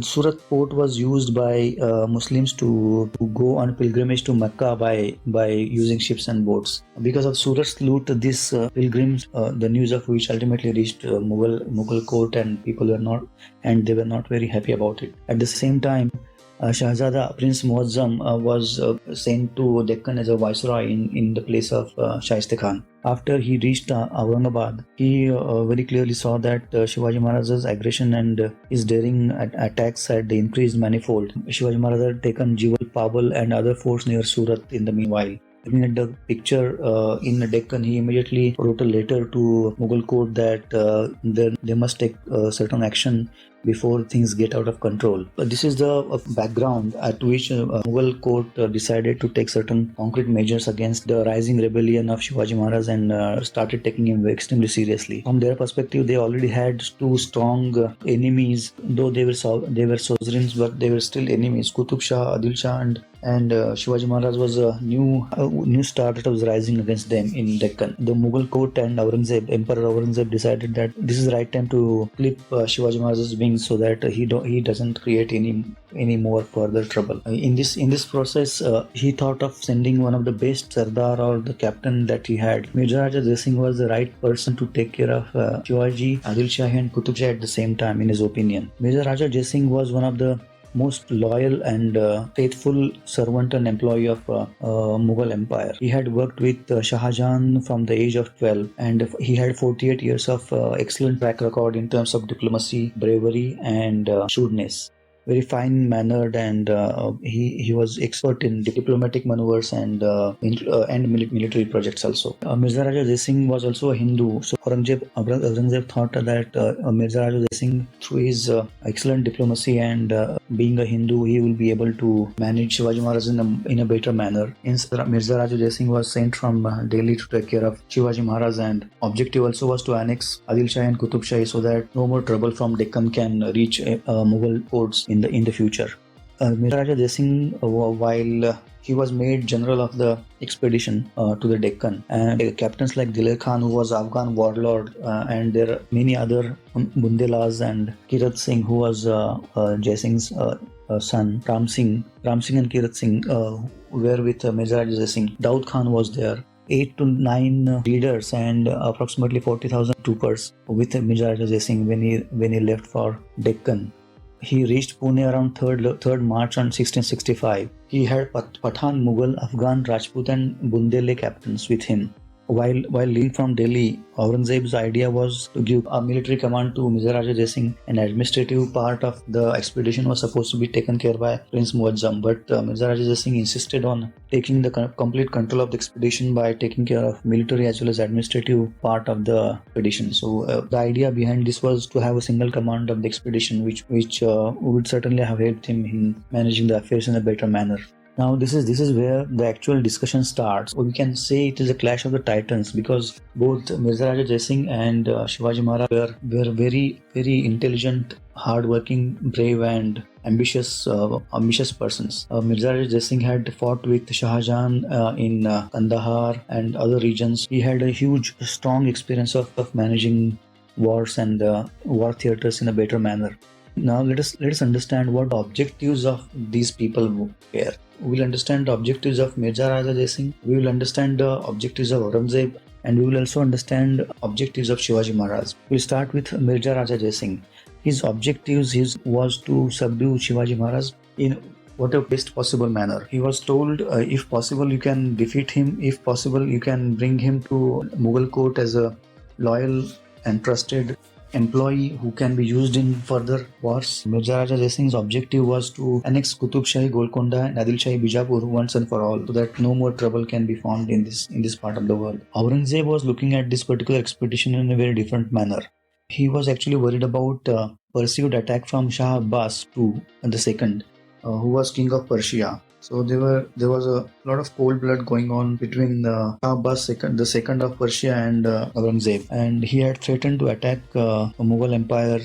Surat port was used by Muslims to go on pilgrimage to Mecca by using ships and boats. Because of Surat's loot, these pilgrims, the news of which ultimately reached Mughal court, and they were not very happy about it. At the same time, Shahzada Prince Muazzam was sent to Deccan as a viceroy in the place of Shaista Khan. After he reached Aurangabad, he very clearly saw that Shivaji Maharaj's aggression and his daring attacks had increased manifold. Shivaji Maharaj had taken Jiwal, Pabal and other forts near Surat in the meanwhile. Looking at the picture in the Deccan, he immediately wrote a letter to Mughal court that they must take certain action before things get out of control. This is the background at which Mughal court decided to take certain concrete measures against the rising rebellion of Shivaji Maharaj and started taking him extremely seriously. From their perspective, they already had two strong enemies, though they were suzerains, but they were still enemies. Qutub Shah, Adil Shah, and Shivaji Maharaj was a new star that was rising against them in Deccan. The Mughal court and Emperor Aurangazeb decided that this is the right time to clip Shivaji Maharaj's wings so that he doesn't create any more further trouble. In this process, he thought of sending one of the best Sardar or the captain that he had. Mirza Raja Jai Singh was the right person to take care of Shivaji, Adil Shah, and Qutub Shah at the same time, in his opinion. Mirza Raja Jai Singh was one of the most loyal and faithful servant and employee of Mughal Empire. He had worked with Shah Jahan from the age of 12, and he had 48 years of excellent track record in terms of diplomacy, bravery, and shrewdness. Very fine mannered, and he was expert in diplomatic maneuvers and military projects also. Mirza Raja Jai Singh was also a Hindu, so Aurangzeb thought that Mirza Raja Jai Singh, through his excellent diplomacy and being a Hindu, he will be able to manage Shivaji Maharaj in a better manner. Hence, Mirza Raja Jai Singh was sent from Delhi to take care of Shivaji Maharaj, and objective also was to annex Adil Shah and Qutub Shah so that no more trouble from Deccan can reach Mughal ports in the future. Mirza Raja Jai Singh, while he was made general of the expedition to the Deccan, and captains like Diler Khan, who was Afghan warlord, and there are many other Bundelas, and Kirat Singh, who was Jai Singh's son. Ram Singh and Kirat Singh were with Mirza Raja Jai Singh. Daud Khan was there. 8 to 9 leaders and approximately 40,000 troopers with Mirza Raja Jai Singh when he left for Deccan. He reached Pune around 3rd March on 1665. He had Pathan, Mughal, Afghan, Rajput and Bundele captains with him. While leaving from Delhi, Aurangzeb's idea was to give a military command to Mirza Raja Jai Singh. An administrative part of the expedition was supposed to be taken care by Prince Muazzam, but Mirza Raja Jai Singh insisted on taking the complete control of the expedition by taking care of military as well as administrative part of the expedition. So the idea behind this was to have a single command of the expedition, which would certainly have helped him in managing the affairs in a better manner. Now this is where the actual discussion starts. We can say it is a clash of the titans, because both Mirza Raja Jai Singh and Shivaji Maharaj were very, very intelligent, hardworking, brave and ambitious persons. Mirza Raja Jai Singh had fought with Shah Jahan in Kandahar and other regions. He had a huge, strong experience of managing wars and war theatres in a better manner. Now let us understand what the objectives of these people were. We will understand the objectives of Mirza Raja Jai Singh. We will understand the objectives of Aurangzeb, and we will also understand objectives of Shivaji Maharaj. We will start with Mirza Raja Jai Singh. His objectives was to subdue Shivaji Maharaj in whatever best possible manner. He was told, if possible, you can defeat him. If possible, you can bring him to Mughal court as a loyal and trusted employee who can be used in further wars. Mirza Raja Jai Singh's objective was to annex Qutub Shahi Golconda and Adil Shahi Bijapur once and for all, so that no more trouble can be found in this part of the world. Aurangzeb was looking at this particular expedition in a very different manner. He was actually worried about perceived attack from Shah Abbas II, who was king of Persia. So there was a lot of cold blood going on between Shah Abbas the second of Persia and Aurangzeb, and he had threatened to attack Mughal Empire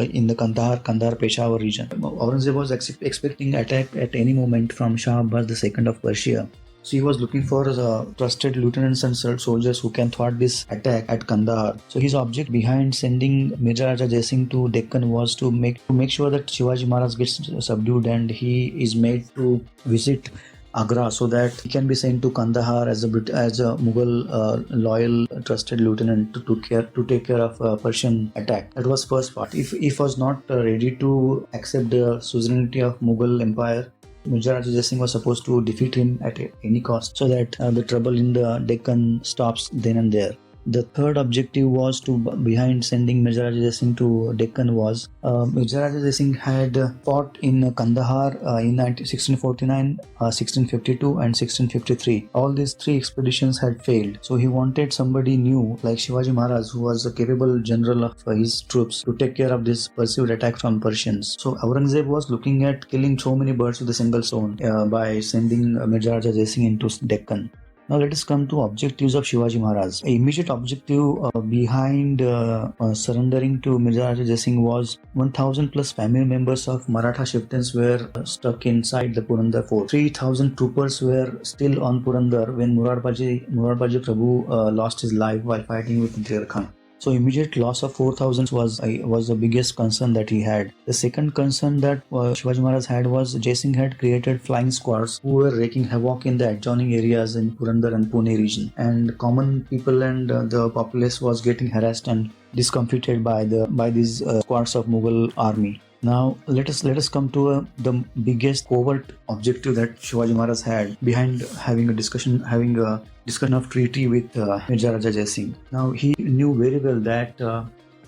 in the Kandahar Peshawar region. Aurangzeb was expecting attack at any moment from Shah Abbas the second of Persia. So he was looking for trusted lieutenants and soldiers who can thwart this attack at Kandahar. So his object behind sending Mirza Raja Jai Singh to Deccan was to make sure that Shivaji Maharaj gets subdued, and he is made to visit Agra so that he can be sent to Kandahar as a Mughal loyal trusted lieutenant to take care of Persian attack. That was first part. If he was not ready to accept the suzerainty of Mughal Empire, Mirza Raja Jai Singh was supposed to defeat him at any cost, so that the trouble in the Deccan stops then and there. The third objective was behind sending Mirza Raja Jai Singh to Deccan was Mirza Raja Jai Singh had fought in Kandahar in 1649, 1652 and 1653. All these three expeditions had failed. So he wanted somebody new like Shivaji Maharaj, who was a capable general of his troops, to take care of this perceived attack from Persians. So Aurangazeb was looking at killing so many birds with a single stone by sending Mirza Raja Jai Singh into Deccan. Now let us come to objectives of Shivaji Maharaj. The immediate objective behind surrendering to Mirza Raja Jai Singh was 1000 plus family members of Maratha chieftains were stuck inside the Purandar fort. 3000 troopers were still on Purandar when Murarbaji Prabhu lost his life while fighting with Dilip Khan. So immediate loss of 4,000 was the biggest concern that he had. The second concern that Shivaji Maharaj had was Jai Singh had created flying squads who were wreaking havoc in the adjoining areas in Purandar and Pune region. And common people and the populace was getting harassed and discomfited by these squads of Mughal army. Now let us come to the biggest covert objective that Shivaji Maharaj had behind having a discussion of treaty with Mirza Raja Jai Singh. Now he knew very well that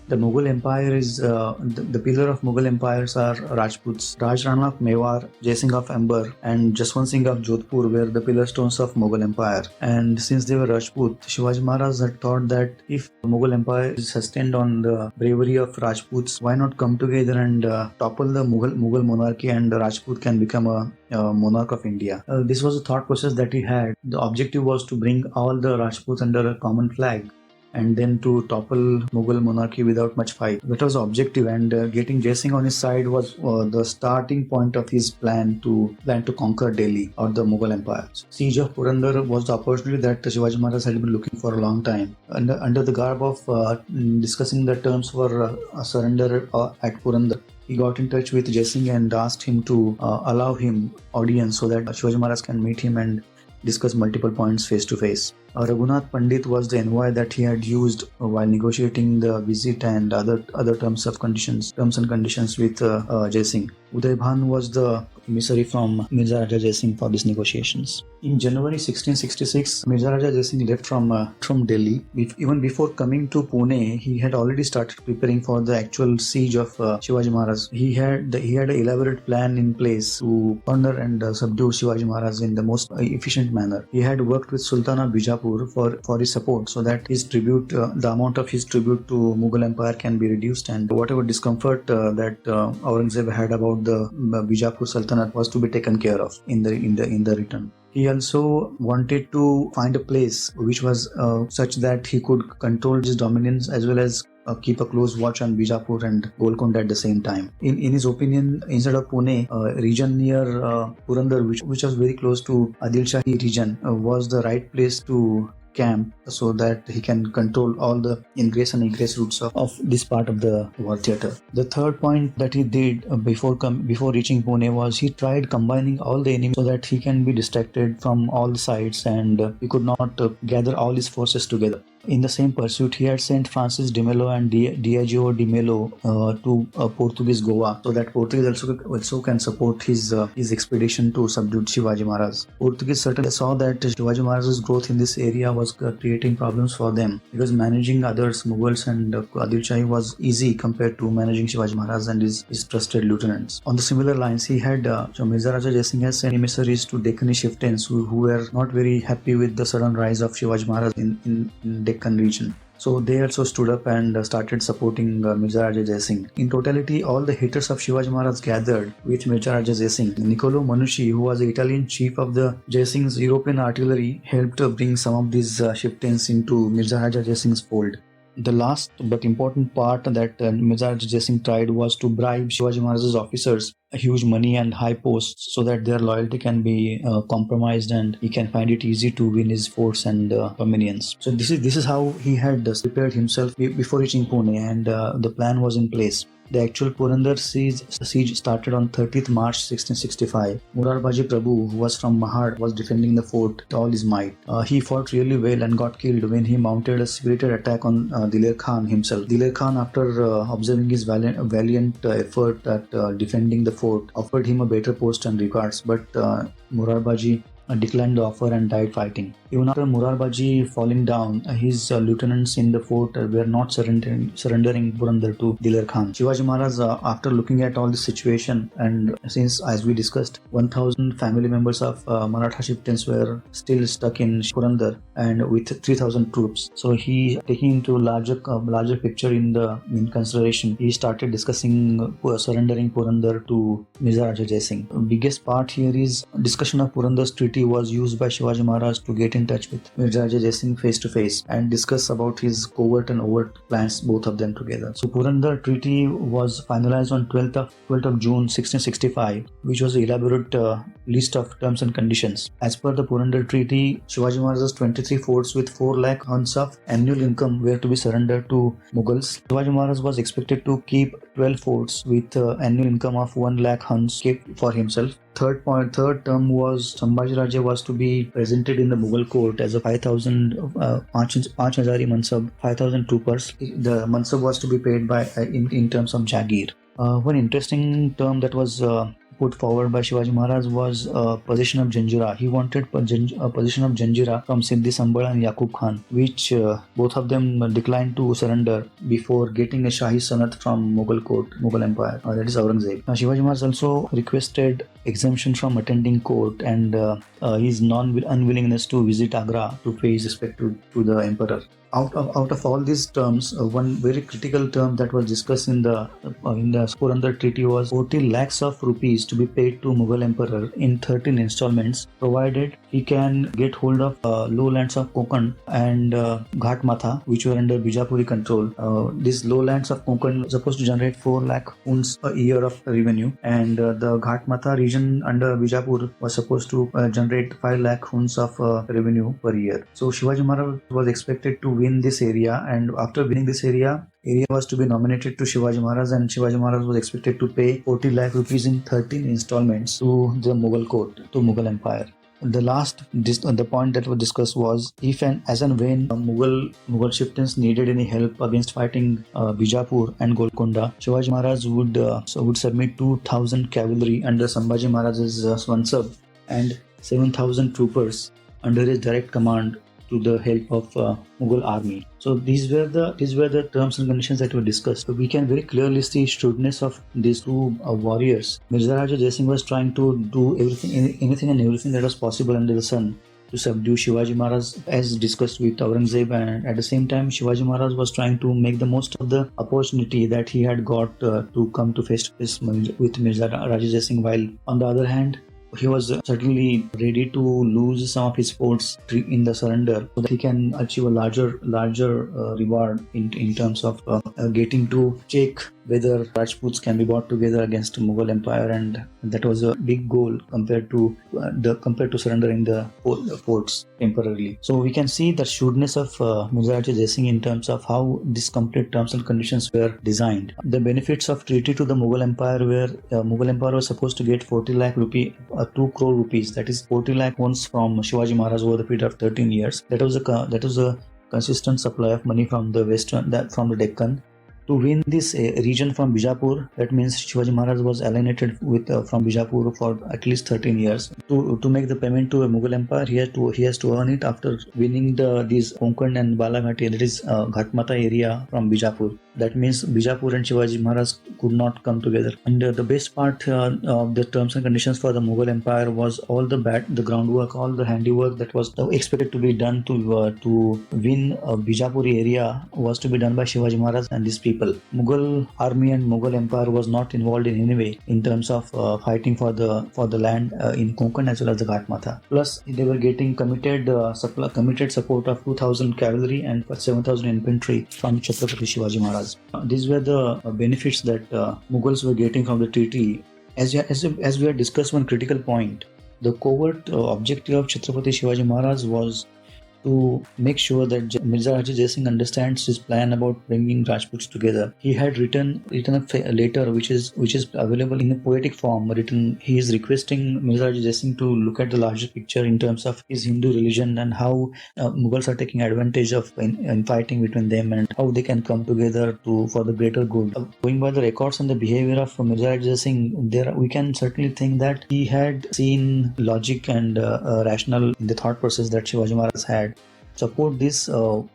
the Mughal Empire is the pillar of Mughal empires are Rajputs. Raj Rana of Mewar, Jai Singh of Amber, and Jaswant Singh of Jodhpur were the pillar stones of Mughal Empire. And since they were Rajput, Shivaji Maharaj had thought that if the Mughal Empire is sustained on the bravery of Rajputs, why not come together and topple the Mughal monarchy, and Rajput can become a monarch of India. This was a thought process that he had. The objective was to bring all the Rajputs under a common flag and then to topple Mughal monarchy without much fight. That was the objective, and getting Jai Singh on his side was the starting point of his plan to conquer Delhi or the Mughal Empire. Siege of Purandar was the opportunity that Shivaji Maharaj had been looking for a long time. Under the garb of discussing the terms for surrender at Purandar, he got in touch with Jai Singh and asked him to allow him audience so that Shivaji Maharaj can meet him and discuss multiple points face to face. Raghunath Pandit was the envoy that he had used while negotiating the visit and other terms and conditions with Jai Singh. Uday Bhan was the emissary from Mirza Raja Jai Singh for these negotiations. In January 1666, Mirza Raja Jai Singh left from Delhi. Even before coming to Pune, he had already started preparing for the actual siege of Shivaji Maharaj. He had an elaborate plan in place to corner and subdue Shivaji Maharaj in the most efficient manner. He had worked with Sultan of Bijapur for his support, so that his tribute, the amount of his tribute to Mughal Empire can be reduced, and whatever discomfort that Aurangzeb had about the Bijapur Sultanate was to be taken care of in the return. He also wanted to find a place which was such that he could control his dominance as well as keep a close watch on Bijapur and Golconda at the same time. In his opinion, instead of Pune, region near Purandar, which was very close to Adil Shahi region, was the right place to camp so that he can control all the ingress and egress routes of this part of the war theatre. The third point that he did before reaching Pune was he tried combining all the enemies so that he can be distracted from all the sides and he could not gather all his forces together. In the same pursuit, he had sent Francis de Mello and Diageo de Mello to Portuguese Goa so that Portuguese also can support his expedition to subdue Shivaji Maharaj. Portuguese certainly saw that Shivaji Maharaj's growth in this area was creating problems for them because managing others, Mughals and Adil Shahi, was easy compared to managing Shivaji Maharaj and his trusted lieutenants. On the similar lines, he had Mirza Raja Jai Singh has sent emissaries to Deccani chieftains who were not very happy with the sudden rise of Shivaji Maharaj in Deccan region. So they also stood up and started supporting Mirza Raja Jai Singh. In totality, all the haters of Shivaji Maharaj gathered with Mirza Raja Jai Singh. Niccolo Manusci, who was the Italian chief of the Jai Singh's European artillery, helped bring some of these chieftains into Mirza Raja Jai Singh's fold. The last but important part that Mirza Raja Jai Singh tried was to bribe Shivaji Maharaj's officers huge money and high posts so that their loyalty can be compromised and he can find it easy to win his force and dominions. So this is how he had prepared himself before reaching Pune, and the plan was in place. The actual Purandar siege started on 30th March 1665. Murarbaji Prabhu, who was from Mahad, was defending the fort with all his might. He fought really well and got killed when he mounted a spirited attack on Dilip Khan himself. Dilip Khan, after observing his valiant effort at defending the fort, offered him a better post and regards, but Murarbaji declined the offer and died fighting. Even after Murarbaji falling down, his lieutenants in the fort were not surrendering Purandar to Diler Khan. Shivaji Maharaj, after looking at all the situation, and since, as we discussed, 1,000 family members of Maratha chieftains were still stuck in Purandar and with 3,000 troops, so he, taking into larger picture in consideration, he started discussing surrendering Purandar to Mirza Raja Jai Singh. The biggest part here is discussion of Purandar's treaty was used by Shivaji Maharaj to get in touch with Mirza Raja Jai Singh face to face and discuss about his covert and overt plans, both of them together. So Purandar Treaty was finalized on 12th of June 1665, which was an elaborate list of terms and conditions. As per the Purandar Treaty, Shivaji Maharaj's 23 forts with 4 lakh huns of annual income were to be surrendered to Mughals. Shivaji Maharaj was expected to keep 12 forts with annual income of 1 lakh huns kept for himself. Third term was Sambhaji Raja was to be presented in the Mughal court as a 5,000 mansab, 5,000 troopers. The mansab was to be paid by in terms of Jagir. One interesting term that was put forward by Shivaji Maharaj was possession of Janjira. He wanted possession of Janjira from Siddhi Sambal and Yaqub Khan, which both of them declined to surrender before getting a Shahi Sanat from Mughal Empire, that is Aurangazeb. Now, Shivaji Maharaj also requested exemption from attending court and his unwillingness to visit Agra to pay his respect to the emperor. Out of all these terms, one very critical term that was discussed in the Purandar Treaty was 40 lakhs of rupees to be paid to Mughal Emperor in 13 installments, provided he can get hold of lowlands of Konkan and Ghat Matha, which were under Bijapuri control. These lowlands of Konkan were supposed to generate 4 lakh huns a year of revenue, and the Ghat Matha region under Bijapur was supposed to generate 5 lakh huns of revenue per year. So Shivaji Maharaj was expected to win this area, and after winning this area was to be nominated to Shivaji Maharaj, and Shivaji Maharaj was expected to pay 40 lakh rupees in 13 installments to the Mughal court, to Mughal Empire. The point that was discussed was if and as and when Mughal chieftains needed any help against fighting Bijapur and Golconda, Shivaji Maharaj would submit 2,000 cavalry under Sambhaji Maharaj's Swansab and 7,000 troopers under his direct command to the help of Mughal army. So these were the terms and conditions that were discussed. So we can very clearly see shrewdness of these two warriors. Mirza Raja Jai Singh was trying to do anything and everything that was possible under the sun to subdue Shivaji Maharaj, as discussed with Aurangazeb, and at the same time Shivaji Maharaj was trying to make the most of the opportunity that he had got to come to face to face with Mirza Raja Jai Singh, while on the other hand he was certainly ready to lose some of his forts in the surrender so that he can achieve a larger reward in terms of getting to check whether Rajputs can be brought together against Mughal Empire, and that was a big goal compared to surrendering the forts temporarily. So we can see the shrewdness of Mirza Raja Jai Singh in terms of how these complete terms and conditions were designed. The benefits of treaty to the Mughal Empire were Mughal Empire was supposed to get 40 lakh rupee, 2 crore rupees, that is 40 lakh ones from Shivaji Maharaj over the period of 13 years. That was a consistent supply of money from the from the Deccan. To win this region from Bijapur, that means Shivaji Maharaj was alienated from Bijapur for at least 13 years. To make the payment to a Mughal Empire, he has to earn it after winning these Konkan and Balaghat, that is Ghatmata area from Bijapur. That means Bijapur and Shivaji Maharaj could not come together. And the best part of the terms and conditions for the Mughal Empire was all the groundwork, all the handiwork that was expected to be done to win Bijapur area was to be done by Shivaji Maharaj and these people. Mughal army and Mughal Empire was not involved in any way in terms of fighting for the land in Konkan as well as the Ghatmatha. Plus, they were getting committed support of 2,000 cavalry and 7,000 infantry from Chhatrapati Shivaji Maharaj. These were the benefits that Mughals were getting from the treaty. As we had discussed one critical point, the covert objective of Chhatrapati Shivaji Maharaj was to make sure that Mirza Raja Jai Singh understands his plan about bringing Rajputs together. He had written a letter which is available in a poetic form. He is requesting Mirza Raja Jai Singh to look at the larger picture in terms of his Hindu religion and how Mughals are taking advantage of in fighting between them and how they can come together for the greater good. Going by the records and the behavior of Mirza Raja Jai Singh, we can certainly think that he had seen logic and rational in the thought process that Shivaji Maharaj had. Support this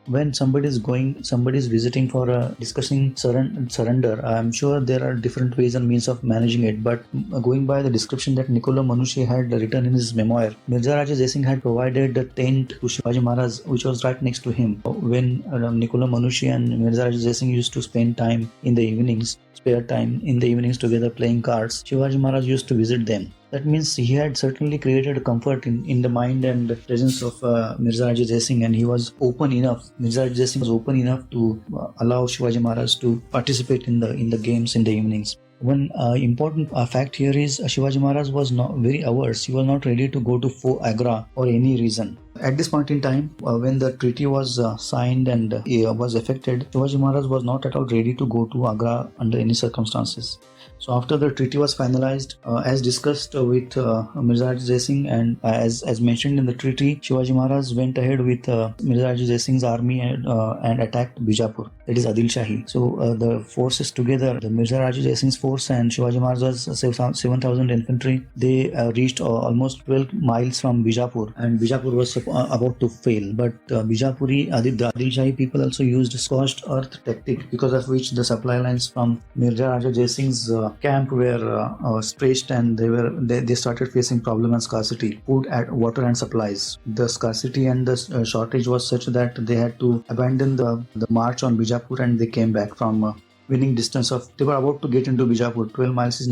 when somebody is visiting for discussing surrender. I'm sure there are different ways and means of managing it, but going by the description that Niccolo Manucci had written in his memoir, Mirza Raja Jai Singh had provided a tent to Shivaji Maharaj which was right next to him. When Niccolo Manucci and Mirza Raja Jai Singh used to spend time in the evenings, spare time in the evenings together playing cards, Shivaji Maharaj used to visit them. That means he had certainly created a comfort in the mind and presence of Mirza Raja Jai Singh, and he was open enough. Mirza Raja Jai Singh was open enough to allow Shivaji Maharaj to participate in the games in the evenings. One important fact here is Shivaji Maharaj was not very averse. He was not ready to go to Agra for any reason. At this point in time, when the treaty was signed and was effected, Shivaji Maharaj was not at all ready to go to Agra under any circumstances. So after the treaty was finalized, as discussed with Mirza Raja Jai Singh, and as mentioned in the treaty, Shivaji Maharaj went ahead with Mirza Raja Jai Singh's army and attacked Bijapur, that is Adil Shahi. So the forces together, the Mirza Raja Jai Singh's force and Shivaji Maharaj's 7,000 infantry, they reached almost 12 miles from Bijapur, and Bijapur was about to fail. But the Adil Shahi people also used scorched earth tactic, because of which the supply lines from Mirza Raja Jai Singh's camp were stretched, and they started facing problem and scarcity, food, water and supplies. The scarcity and the shortage was such that they had to abandon the march on Bijapur, and they came back from winning distance of, they were about to get into Bijapur. 12 miles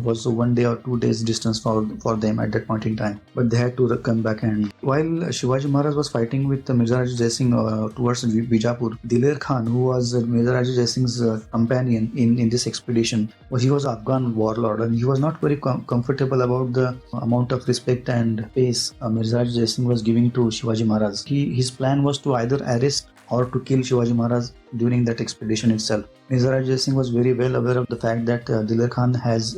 was 1 day or 2 days distance for them at that point in time, but they had to come back. And while Shivaji Maharaj was fighting with Mirza Raja Jai Singh towards Bijapur, Diler Khan, who was Mirza Raja Jai Singh's companion in this expedition, he was an Afghan warlord, and he was not very comfortable about the amount of respect and pace Mirza Raja Jai Singh was giving to Shivaji Maharaj. His plan was to either arrest or to kill Shivaji Maharaj during that expedition itself. Mirza Raja Jai Singh was very well aware of the fact that Diler Khan has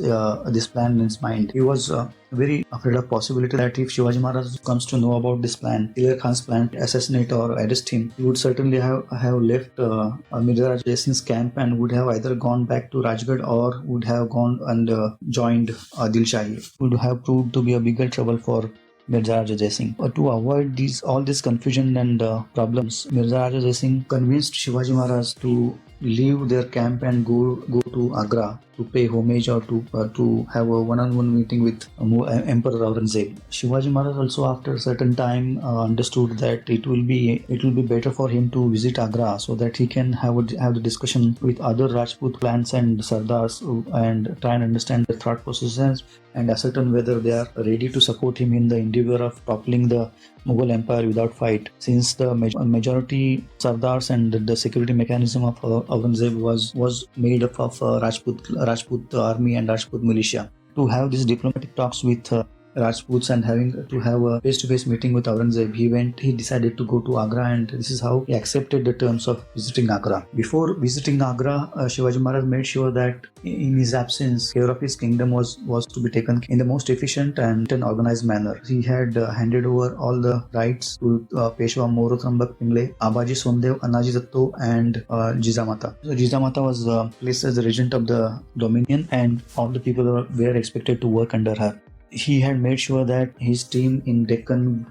this plan in his mind. He was very afraid of possibility that if Shivaji Maharaj comes to know about this plan, Diler Khan's plan to assassinate or arrest him, he would certainly have left Mirza Raja Jai Singh's camp and would have either gone back to Rajgarh or would have gone and joined Adil Shahi. Would have proved to be a bigger trouble for Mirza Raja Jai Singh. To avoid all this confusion and problems, Mirza Raja Jai Singh convinced Shivaji Maharaj to leave their camp and go to Agra to pay homage or to have a one-on-one meeting with Emperor Aurangazeb. Shivaji Maharaj also, after a certain time, understood that it will be better for him to visit Agra so that he can have the discussion with other Rajput clans and Sardars and try and understand the thought processes and ascertain whether they are ready to support him in the endeavor of toppling the Mughal Empire without fight, since the majority Sardars and the security mechanism of Aurangazeb was made up of Rajput army and Rajput militia. To have these diplomatic talks with Rajputs and having to have a face-to-face meeting with Aurangazeb, he decided to go to Agra, and this is how he accepted the terms of visiting Agra. Before visiting Agra, Shivaji Maharaj made sure that in his absence, care of his kingdom was to be taken in the most efficient and organized manner. He had handed over all the rights to Peshwa Morotrambak Pingle, Abaji Sondev, Anaji Datto and Jizamata. So Jizamata was placed as the regent of the dominion, and all the people were expected to work under her. He had made sure that his team in Deccan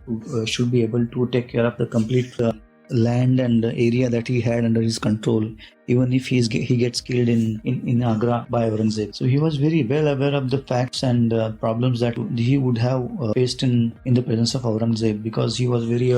should be able to take care of the complete land and area that he had under his control, even if he gets killed in Agra by Aurangazeb. So he was very well aware of the facts and problems that he would have faced in the presence of Aurangazeb, because he was very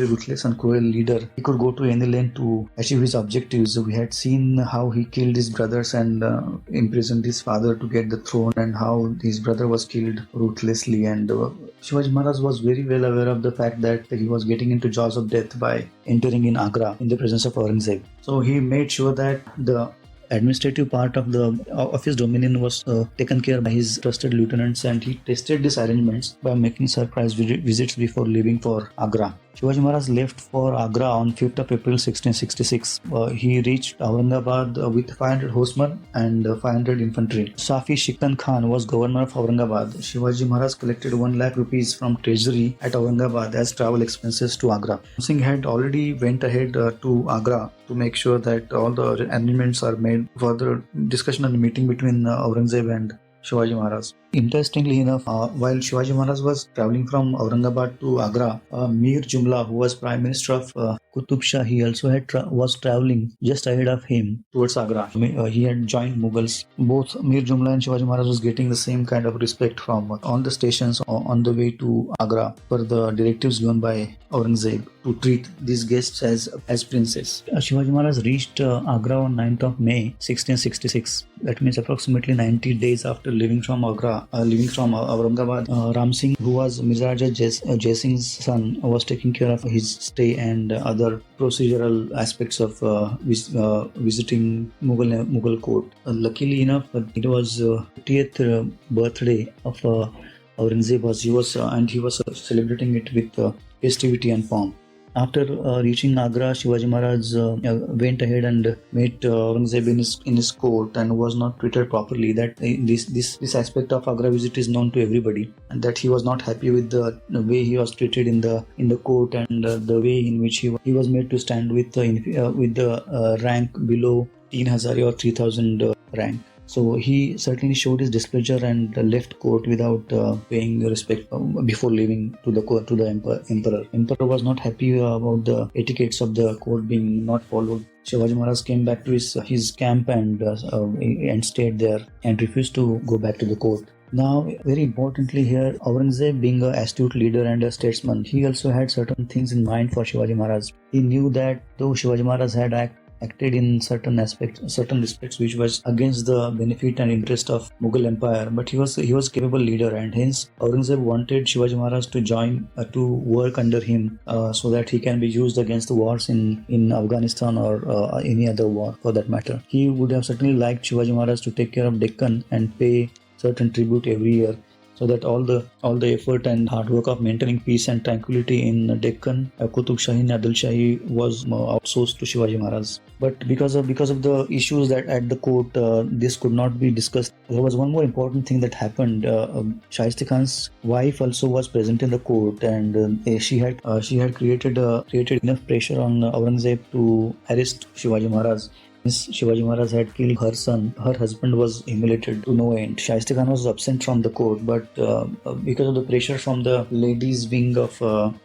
ruthless and cruel leader. He could go to any length to achieve his objectives. We had seen how he killed his brothers and imprisoned his father to get the throne, and how his brother was killed ruthlessly. And Shivaji Maharaj was very well aware of the fact that he was getting into jaws of death by entering in Agra in the presence of Aurangazeb. So he made sure that the administrative part of his dominion was taken care by his trusted lieutenants, and he tested these arrangements by making surprise visits before leaving for Agra. Shivaji Maharaj left for Agra on 5th of April 1666. He reached Aurangabad with 500 horsemen and 500 infantry. Safi Shikan Khan was governor of Aurangabad. Shivaji Maharaj collected 1 lakh rupees from treasury at Aurangabad as travel expenses to Agra. Singh had already went ahead to Agra to make sure that all the arrangements are made for the discussion and meeting between Aurangzeb and Shivaji Maharaj. Interestingly enough, while Shivaji Maharaj was traveling from Aurangabad to Agra, Mir Jumla, who was Prime Minister of Qutub Shah, he also was traveling just ahead of him towards Agra. He had joined Mughals. Both Mir Jumla and Shivaji Maharaj was getting the same kind of respect from all the stations on the way to Agra for the directives given by Aurangzeb to treat these guests as princes. Shivaji Maharaj reached Agra on 9th of May 1666. That means approximately 90 days after leaving from Aurangabad. Ram Singh, who was Mirza Raja Jai Singh's son, was taking care of his stay and other procedural aspects of visiting Mughal court. Luckily enough, it was 50th birthday of Aurangzeb. He was celebrating it with festivity and pomp. After reaching Agra, Shivaji Maharaj went ahead and met Aurangzeb in his court and was not treated properly. That this aspect of Agra visit is known to everybody, and that he was not happy with the way he was treated in the court and the way in which he was made to stand with the rank below 3,000 or 3,000 rank. So he certainly showed his displeasure and left court without paying respect before leaving to the emperor. Emperor was not happy about the etiquettes of the court being not followed. Shivaji Maharaj came back to his camp and stayed there and refused to go back to the court. Now, very importantly here, Aurangzeb, being an astute leader and a statesman, he also had certain things in mind for Shivaji Maharaj. He knew that though Shivaji Maharaj had acted in certain respects which was against the benefit and interest of Mughal Empire, but he was a capable leader, and hence Aurangzeb wanted Shivaji Maharaj to join to work under him so that he can be used against the wars in Afghanistan or any other war for that matter. He would have certainly liked Shivaji Maharaj to take care of Deccan and pay certain tribute every year, so that all the effort and hard work of maintaining peace and tranquility in Deccan, Qutub Shahi and Adil Shahi was outsourced to Shivaji Maharaj. But because of the issues that at the court, this could not be discussed. There was one more important thing that happened. Shaista Khan's wife also was present in the court, and she had created enough pressure on Aurangzeb to arrest Shivaji Maharaj. Since Shivaji Maharaj had killed her son, her husband was humiliated to no end. Shaista Khan was absent from the court, but because of the pressure from the ladies' wing of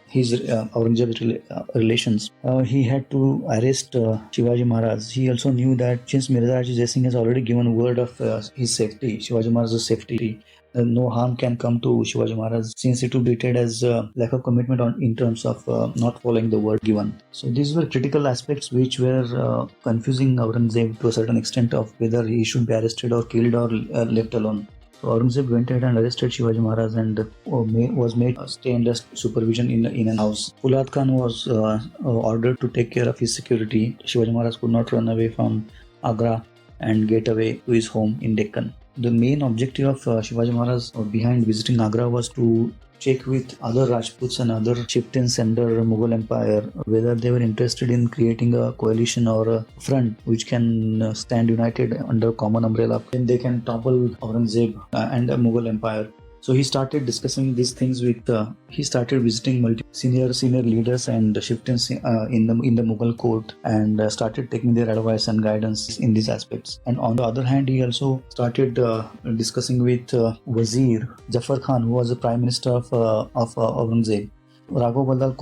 his Aurangzeb relations, he had to arrest Shivaji Maharaj. He also knew that since Mirza Raja Jai Singh has already given word of his safety, Shivaji Maharaj's safety, no harm can come to Shivaji Maharaj, since it will be treated as lack of commitment in terms of not following the word given. So these were critical aspects which were confusing Aurangzeb to a certain extent of whether he should be arrested or killed or left alone. So Aurangzeb went ahead and arrested Shivaji Maharaj and was made stay under supervision in an house. Fulad Khan was ordered to take care of his security. Shivaji Maharaj could not run away from Agra and get away to his home in Deccan. The main objective of Shivaji Maharaj behind visiting Agra was to check with other Rajputs and other chieftains under Mughal Empire whether they were interested in creating a coalition or a front which can stand united under a common umbrella, and they can topple Aurangzeb and the Mughal Empire. So he started discussing these things with. He started visiting senior leaders and chieftains in the Mughal court, and started taking their advice and guidance in these aspects. And on the other hand, he also started discussing with Wazir Jafar Khan, who was the Prime Minister of Aurangzeb. Raghav Baldal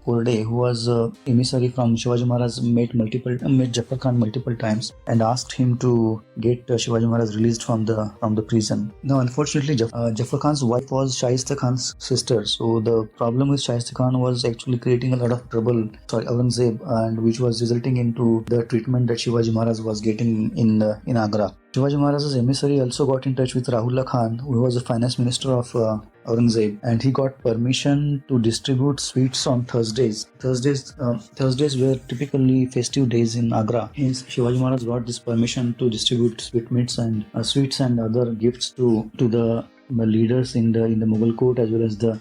Korde, who was emissary from Shivaji Maharaj, met Jafar Khan multiple times and asked him to get Shivaji Maharaj released from the prison. Now, unfortunately, Jafar Khan's wife was Shaista Khan's sister, so the problem with Shaista Khan was actually creating a lot of trouble for Aurangzeb, and which was resulting into the treatment that Shivaji Maharaj was getting in Agra. Shivaji Maharaj's emissary also got in touch with Rahullah Khan, who was the finance minister of Aurangzeb, and he got permission to distribute sweets on Thursdays. Thursdays were typically festive days in Agra. Hence, Shivaji Maharaj got this permission to distribute sweetmeats and sweets and other gifts to the leaders in the Mughal court as well as the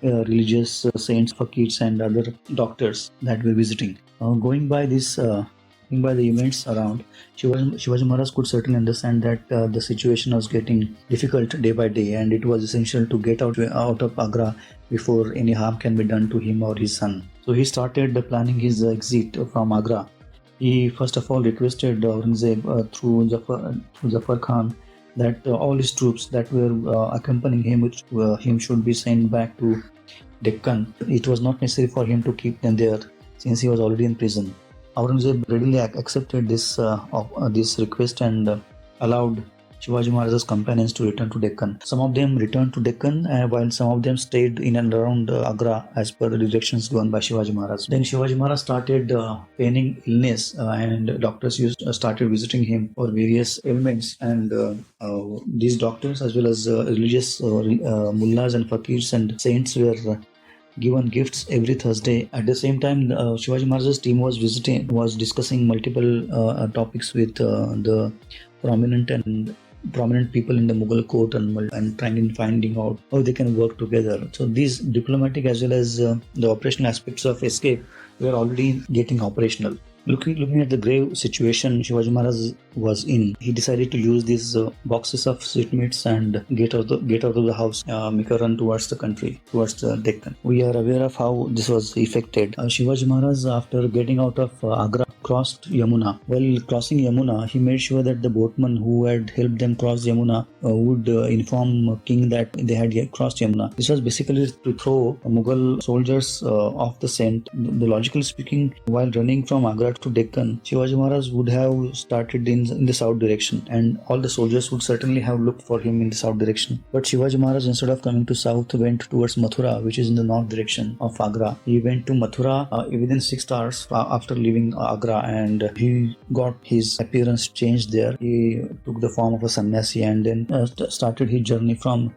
religious saints, fakirs, and other doctors that were visiting. Going by the events around, Shivaji Maharaj could certainly understand that the situation was getting difficult day by day, and it was essential to get out of Agra before any harm can be done to him or his son. So he started planning his exit from Agra. He first of all requested Aurangazeb through Zafar Khan that all his troops that were accompanying him should be sent back to Deccan. It was not necessary for him to keep them there since he was already in prison. Aurangzeb readily accepted this request and allowed Shivaji Maharaj's companions to return to Deccan. Some of them returned to Deccan while some of them stayed in and around Agra as per the directions given by Shivaji Maharaj. Then Shivaji Maharaj started feigning illness and doctors started visiting him for various ailments, and these doctors as well as religious mullahs and fakirs and saints were given gifts every Thursday. At the same time, Shivaji Maharaj's team was discussing multiple topics with the prominent people in the Mughal court and trying to finding out how they can work together. So these diplomatic as well as the operational aspects of escape were already getting operational. Looking at the grave situation Shivaji Maharaj was in, he decided to use these boxes of sweetmeats and get out of the house, make a run towards the country, towards the Deccan. We are aware of how this was effected. Shivaji Maharaj, after getting out of Agra, crossed Yamuna. While crossing Yamuna, he made sure that the boatman who had helped them cross Yamuna would inform king that they had crossed Yamuna. This was basically to throw Mughal soldiers off the scent. The logically speaking, while running from Agra to Deccan, Shivaji Maharaj would have started in the south direction, and all the soldiers would certainly have looked for him in the south direction. But Shivaji Maharaj, instead of coming to south, went towards Mathura, which is in the north direction of Agra. He went to Mathura within 6 hours after leaving Agra, and he got his appearance changed there. He took the form of a sannyasi and then started his journey from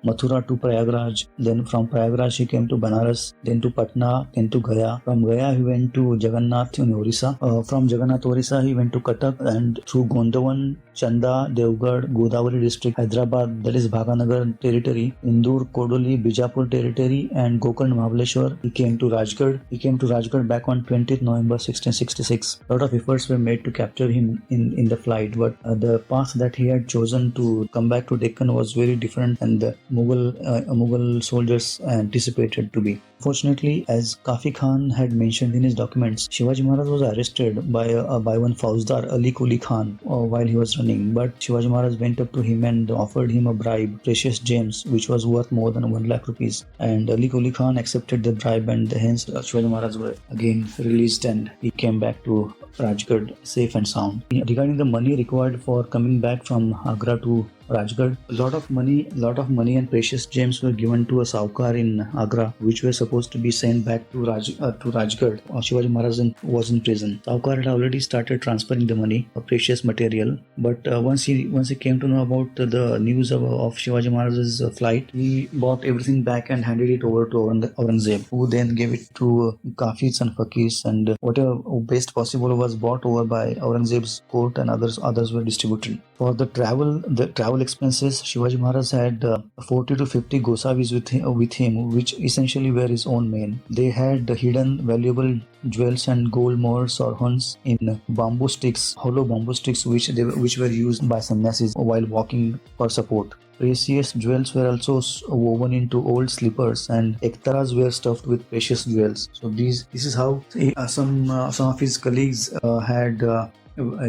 Mathura to Prayagraj. Then from Prayagraj he came to Banaras, then to Patna, then to Gaya. From Gaya he went to Jagannath in Orissa. From Jagannath, Orissa he went to Cuttack, and through Gondavan, Chanda, Devgarh, Godavari district, Hyderabad, that is Bhaganagar territory, Indur, Kodoli, Bijapur territory, and Gokarn, Mahabaleshwar. He came to Rajgarh. He came to Rajgarh back on 20th November 1666. A lot of efforts were made to capture him in the flight, but the path that he had chosen to come back to Deccan was very different, and the Mughal soldiers anticipated to be. Fortunately, as Kafi Khan had mentioned in his documents, Shivaji Maharaj was arrested by one Fauzdar, Ali Kuli Khan, while he was running. But Shivaji Maharaj went up to him and offered him a bribe, precious gems, which was worth more than 1 lakh rupees. And Ali Kuli Khan accepted the bribe, and hence Shivaji Maharaj was again released, and he came back to Rajgarh safe and sound. Regarding the money required for coming back from Agra to Rajgarh, a lot of money and precious gems were given to a Saukar in Agra, which were supposed to be sent back to Rajgarh. Shivaji Maharaj was in prison. Saukar had already started transferring the money, precious material, but once he came to know about the news of Shivaji Maharaj's flight, he bought everything back and handed it over to Aurangazeb, who then gave it to Kafis and Fakirs, and whatever best possible was bought over by Aurangzeb's court, and others were distributed. For the travel expenses, Shivaji Maharaj had 40 to 50 Gosavis with him, which essentially were his own men. They had hidden valuable jewels and gold mohurs or horns in bamboo sticks, hollow bamboo sticks, which were used by sannyasis while walking for support. Precious jewels were also woven into old slippers, and ektaras were stuffed with precious jewels. So this is how some of his colleagues had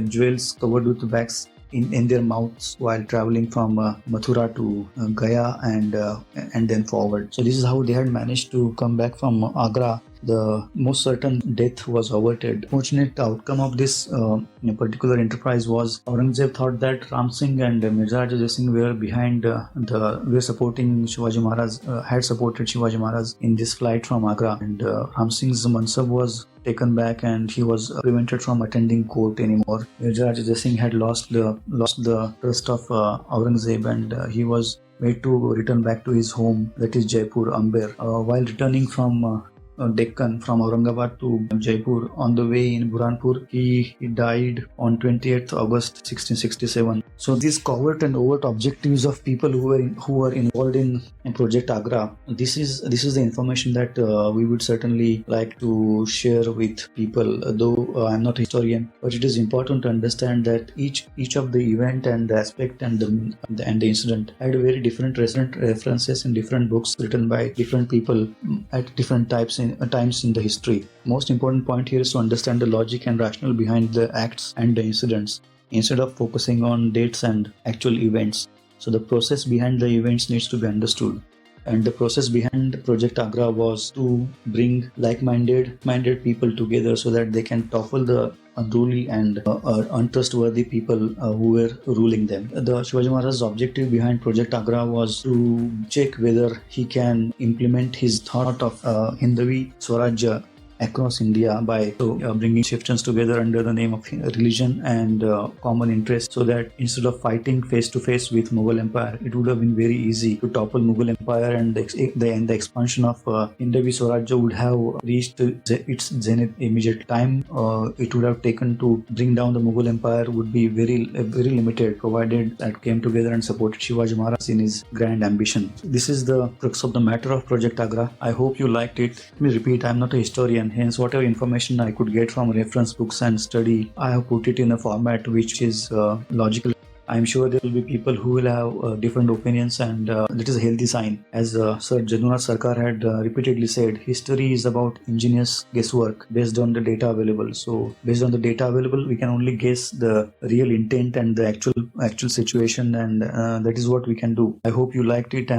jewels covered with wax in their mouths while traveling from Mathura to Gaya and then forward. So this is how they had managed to come back from Agra. The most certain death was averted. Fortunate outcome of this particular enterprise was Aurangzeb thought that Ram Singh and Mirza Raja Jai Singh were supporting Shivaji Maharaj, had supported Shivaji Maharaj in this flight from Agra, and Ram Singh's mansab was taken back and he was prevented from attending court anymore. Mirza Raja Jai Singh had lost the trust of Aurangzeb, and he was made to return back to his home, that is Jaipur, Amber. While returning from Deccan from Aurangabad to Jaipur. On the way in Burhanpur, he died on 28th August 1667. So these covert and overt objectives of people who were involved in Project Agra. This is the information that we would certainly like to share with people. Though I'm not a historian, but it is important to understand that each of the event and the aspect and the incident had very different references in different books written by different people at different times in the history. Most important point here is to understand the logic and rationale behind the acts and the incidents instead of focusing on dates and actual events. So the process behind the events needs to be understood. And the process behind Project Agra was to bring like-minded people together so that they can topple the unruly and untrustworthy people who were ruling them. The Shivaji Maharaj's objective behind Project Agra was to check whether he can implement his thought of Hindavi Swarajya across India by bringing chieftains together under the name of religion and common interest, so that instead of fighting face to face with Mughal Empire, it would have been very easy to topple Mughal Empire, and the expansion of Hindavi Swarajya would have reached its zenith immediate time. It would have taken to bring down the Mughal Empire would be very limited, provided that came together and supported Shivaji Maharaj in his grand ambition. This is the crux of the matter of Project Agra. I hope you liked it. Let me repeat, I am not a historian. Hence, whatever information I could get from reference books and study, I have put it in a format which is logical. I'm sure there will be people who will have different opinions, and that is a healthy sign. As Sir Jadunath Sarkar had repeatedly said, history is about ingenious guesswork based on the data available. So, based on the data available, we can only guess the real intent and the actual situation, and that is what we can do. I hope you liked it.